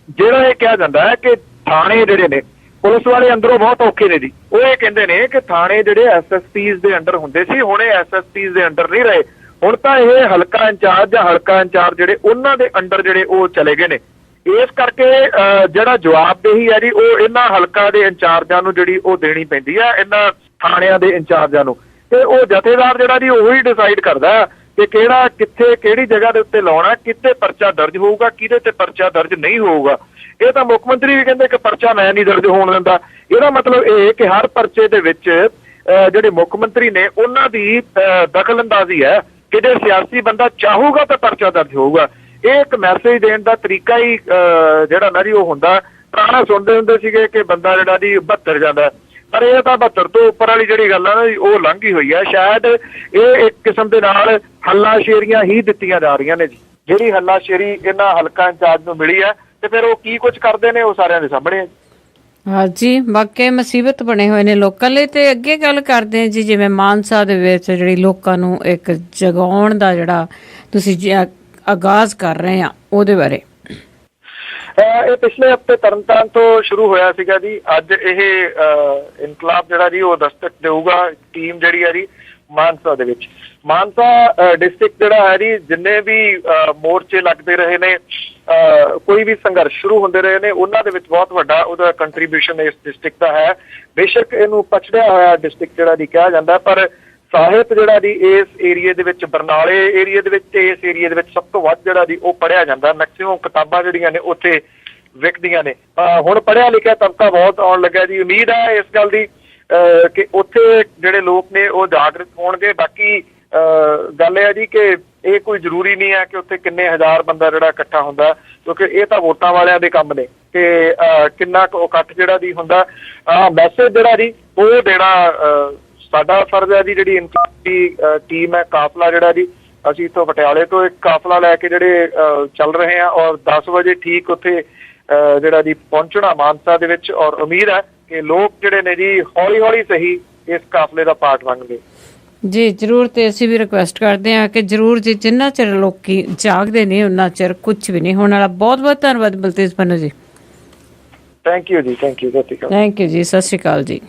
ਜਿਹੜਾ ਇਹ ਕਿਹਾ ਜਾਂਦਾ ਹੈ ਕਿ ਥਾਣੇ ਜਿਹੜੇ ਨੇ ਪੁਲਿਸ ਵਾਲੇ ਅੰਦਰੋਂ ਬਹੁਤ ਔਖੇ ਨੇ ਜੀ। ਉਹ ਇਹ ਕਹਿੰਦੇ ਨੇ ਕਿ ਥਾਣੇ ਜਿਹੜੇ SSPs ਦੇ ਅੰਡਰ ਹੁੰਦੇ ਸੀ, ਹੁਣ ਇਹ SSPs ਦੇ ਅੰਡਰ ਨਹੀਂ ਰਹੇ। ਹੁਣ ਤਾਂ ਇਹ ਹਲਕਾ ਇੰਚਾਰਜ ਜਾਂ ਹਲਕਾ ਇੰਚਾਰਜ ਜਿਹੜੇ ਉਹਨਾਂ ਦੇ ਅੰਡਰ ਜਿਹੜੇ ਉਹ ਚਲੇ ਗਏ ਨੇ। ਇਸ ਕਰਕੇ ਜਿਹੜਾ ਜਵਾਬਦੇਹੀ ਹੈ ਜੀ ਉਹ ਇਹਨਾਂ ਹਲਕਾ ਦੇ ਇੰਚਾਰਜਾਂ ਨੂੰ ਜਿਹੜੀ ਉਹ ਦੇਣੀ ਪੈਂਦੀ ਹੈ, ਇਹਨਾਂ ਥਾਣਿਆਂ ਦੇ ਇੰਚਾਰਜਾਂ ਨੂੰ। ਤੇ ਉਹ ਜਥੇਦਾਰ ਜਿਹੜਾ ਜੀ ਉਹੀ ਡਿਸਾਈਡ ਕਰਦਾ ਕਿ ਕਿਹੜਾ ਕਿੱਥੇ ਕਿਹੜੀ ਜਗ੍ਹਾ ਦੇ ਉੱਤੇ ਲਾਉਣਾ, ਕਿੱਥੇ ਪਰਚਾ ਦਰਜ ਹੋਊਗਾ, ਕਿਹਦੇ ਤੇ ਪਰਚਾ ਦਰਜ ਨਹੀਂ ਹੋਊਗਾ। ਇਹ ਤਾਂ ਮੁੱਖ ਮੰਤਰੀ ਵੀ ਕਹਿੰਦੇ ਕਿ ਪਰਚਾ ਮੈਂ ਨਹੀਂ ਦਰਜ ਹੋਣ ਦਿੰਦਾ। ਇਹਦਾ ਮਤਲਬ ਇਹ ਕਿ ਹਰ ਪਰਚੇ ਦੇ ਵਿੱਚ ਜਿਹੜੇ ਮੁੱਖ ਮੰਤਰੀ ਨੇ ਉਹਨਾਂ ਦੀ ਦਖਲ ਅੰਦਾਜ਼ੀ ਹੈ ਕਿ ਜੇ ਸਿਆਸੀ ਬੰਦਾ ਚਾਹੂਗਾ ਤਾਂ ਪਰਚਾ ਦਰਜ ਹੋਊਗਾ। ਇਹ ਇੱਕ ਮੈਸੇਜ ਦੇਣ ਦਾ ਤਰੀਕਾ ਹੀ ਜਿਹੜਾ ਨਾ ਜੀ ਉਹ ਹੁੰਦਾ। ਪੁਰਾਣਾ ਸੁਣਦੇ ਹੁੰਦੇ ਸੀਗੇ ਕਿ ਬੰਦਾ ਜਿਹੜਾ ਜੀ 72 ਜਾਂਦਾ, ਪਰ ਇਹ ਤਾਂ 72 ਤੋਂ ਉੱਪਰ ਵਾਲੀ ਜਿਹੜੀ ਗੱਲ ਆ ਨਾ ਜੀ ਉਹ ਲੰਘ ਹੀ ਹੋਈ ਹੈ। ਸ਼ਾਇਦ ਇਹ ਇੱਕ ਕਿਸਮ ਦੇ ਨਾਲ ਹੱਲਾਸ਼ੇਰੀਆਂ ਹੀ ਦਿੱਤੀਆਂ ਜਾ ਰਹੀਆਂ ਨੇ ਜੀ। ਜਿਹੜੀ ਹੱਲਾਸ਼ੇਰੀ ਇਹਨਾਂ ਹਲਕਾ ਇੰਚਾਰਜ ਨੂੰ ਮਿਲੀ ਹੈ ਤੇ ਫਿਰ ਉਹ ਕੀ ਕੁਝ ਕਰਦੇ ਨੇ ਉਹ ਸਾਰਿਆਂ ਦੇ ਸਾਹਮਣੇ ਹੈ। ਹਾਂਜੀ, ਵਾਕਈ ਮੁਸੀਬਤ ਬਣੇ ਹੋਏ ਨੇ ਲੋਕਾਂ ਲਈ। ਤੇ ਅੱਗੇ ਗੱਲ ਕਰਦੇ ਹਾਂ ਜੀ, ਜਿਵੇਂ ਮਾਨਸਾ ਦੇ ਵਿੱਚ ਜਿਹੜੀ ਲੋਕਾਂ ਨੂੰ ਇੱਕ ਜਗਾਉਣ ਦਾ ਜਿਹੜਾ ਤੁਸੀਂ ਆਗਾਜ਼ ਕਰ ਰਹੇ ਆ ਉਹਦੇ ਬਾਰੇ। ਇਹ ਪਿਛਲੇ ਹਫ਼ਤੇ ਤਰਨਤਾਰਨ ਤੋਂ ਸ਼ੁਰੂ ਹੋਇਆ ਸੀਗਾ ਜੀ। ਅੱਜ ਇਹ ਇਨਕਲਾਬ ਜਿਹੜਾ ਜੀ ਉਹ ਦਸਤਕ ਦੇਊਗਾ ਟੀਮ ਜਿਹੜੀ ਹੈ ਜੀ ਮਾਨਸਾ ਦੇ ਵਿੱਚ। ਮਾਨਸਾ ਡਿਸਟ੍ਰਿਕਟ ਜਿਹੜਾ ਹੈ ਜੀ, ਜਿੰਨੇ ਵੀ ਮੋਰਚੇ ਲੱਗਦੇ ਰਹੇ ਨੇ, ਕੋਈ ਵੀ ਸੰਘਰਸ਼ ਸ਼ੁਰੂ ਹੁੰਦੇ ਰਹੇ ਨੇ, ਉਹਨਾਂ ਦੇ ਵਿੱਚ ਬਹੁਤ ਵੱਡਾ ਉਹਦਾ ਕੰਟਰੀਬਿਊਸ਼ਨ ਇਸ ਡਿਸਟ੍ਰਿਕਟ ਦਾ ਹੈ। ਬੇਸ਼ੱਕ ਇਹਨੂੰ ਪਛੜਿਆ ਹੋਇਆ ਡਿਸਟ੍ਰਿਕਟ ਜਿਹੜਾ ਦੀ ਕਿਹਾ ਜਾਂਦਾ, ਪਰ ਸਾਹਿਤ ਜਿਹੜਾ ਦੀ ਇਸ ਏਰੀਏ ਦੇ ਵਿੱਚ, ਬਰਨਾਲੇ ਏਰੀਏ ਦੇ ਵਿੱਚ ਤੇ ਇਸ ਏਰੀਏ ਦੇ ਵਿੱਚ ਸਭ ਤੋਂ ਵੱਧ ਜਿਹੜਾ ਦੀ ਉਹ ਪੜ੍ਹਿਆ ਜਾਂਦਾ। ਮੈਕਸਿਮਮ ਕਿਤਾਬਾਂ ਜਿਹੜੀਆਂ ਨੇ ਉੱਥੇ ਵਿਕਦੀਆਂ ਨੇ। ਹੁਣ ਪੜ੍ਹਿਆ ਲਿਖਿਆ ਤਬਕਾ ਬਹੁਤ ਆਉਣ ਲੱਗਾ ਜੀ। ਉਮੀਦ ਹੈ ਇਸ ਗੱਲ ਦੀ ਕਿ ਉੱਥੇ ਜਿਹੜੇ ਲੋਕ ਨੇ ਉਹ ਜਾਗਰੂਕ ਹੋਣਗੇ। ਬਾਕੀ ਗੱਲ ਇਹ ਹੈ ਜੀ ਕਿ ਇਹ ਕੋਈ ਜ਼ਰੂਰੀ ਨਹੀਂ ਹੈ ਕਿ ਉੱਥੇ ਕਿੰਨੇ ਹਜ਼ਾਰ ਬੰਦਾ ਜਿਹੜਾ ਇਕੱਠਾ ਹੁੰਦਾ, ਕਿਉਂਕਿ ਇਹ ਤਾਂ ਵੋਟਾਂ ਵਾਲਿਆਂ ਦੇ ਕੰਮ ਨੇ ਕਿ ਕਿੰਨਾ ਕੁ ਇਕੱਠ ਜਿਹੜਾ ਦੀ ਹੁੰਦਾ। ਮੈਸੇਜ ਜਿਹੜਾ ਜੀ ਉਹ ਦੇਣਾ ਸਾਡਾ ਫਰਜ਼ ਹੈ ਜੀ। ਜਿਹੜੀ ਇਨਕਲਾਬੀ ਟੀਮ ਹੈ, ਕਾਫਲਾ ਜਿਹੜਾ ਜੀ, ਅਸੀਂ ਇੱਥੋਂ ਪਟਿਆਲੇ ਤੋਂ ਇੱਕ ਕਾਫਲਾ ਲੈ ਕੇ ਜਿਹੜੇ ਚੱਲ ਰਹੇ ਹਾਂ ਔਰ 10 ਵਜੇ ਠੀਕ ਉੱਥੇ ਜਿਹੜਾ ਜੀ ਪਹੁੰਚਣਾ ਮਾਨਸਾ ਦੇ ਵਿੱਚ। ਔਰ ਉਮੀਦ ਹੈ ਕਿ ਲੋਕ ਜਿਹੜੇ ਨੇ ਜੀ ਹੌਲੀ ਹੌਲੀ ਸਹੀ ਇਸ ਕਾਫਲੇ ਦਾ ਪਾਰਟ ਬਣਨਗੇ ਜੀ। ਜ਼ਰੂਰ, ਤੇ ਅਸੀਂ ਵੀ ਰਿਕੁਐਸਟ ਕਰਦੇ ਹਾਂ ਕਿ ਜ਼ਰੂਰ ਜੀ, ਜਿੰਨਾ ਚਿਰ ਲੋਕੀ ਜਾਗਦੇ ਨਹੀਂ ਉਹਨਾਂ ਚਿਰ ਕੁਝ ਵੀ ਨਹੀਂ ਹੋਣ ਵਾਲਾ। ਬਹੁਤ ਬਹੁਤ ਧੰਨਵਾਦ ਬਲਤੇਜ ਪੰਨੂ ਜੀ। ਥੈਂਕ ਯੂ ਜੀ, ਥੈਂਕ ਯੂ, ਸਤਿ ਸ਼੍ਰੀ ਅਕਾਲ। ਥੈਂਕ ਯੂ ਜੀ, ਸਤਿ ਸ਼੍ਰੀ ਅਕਾਲ ਜੀ।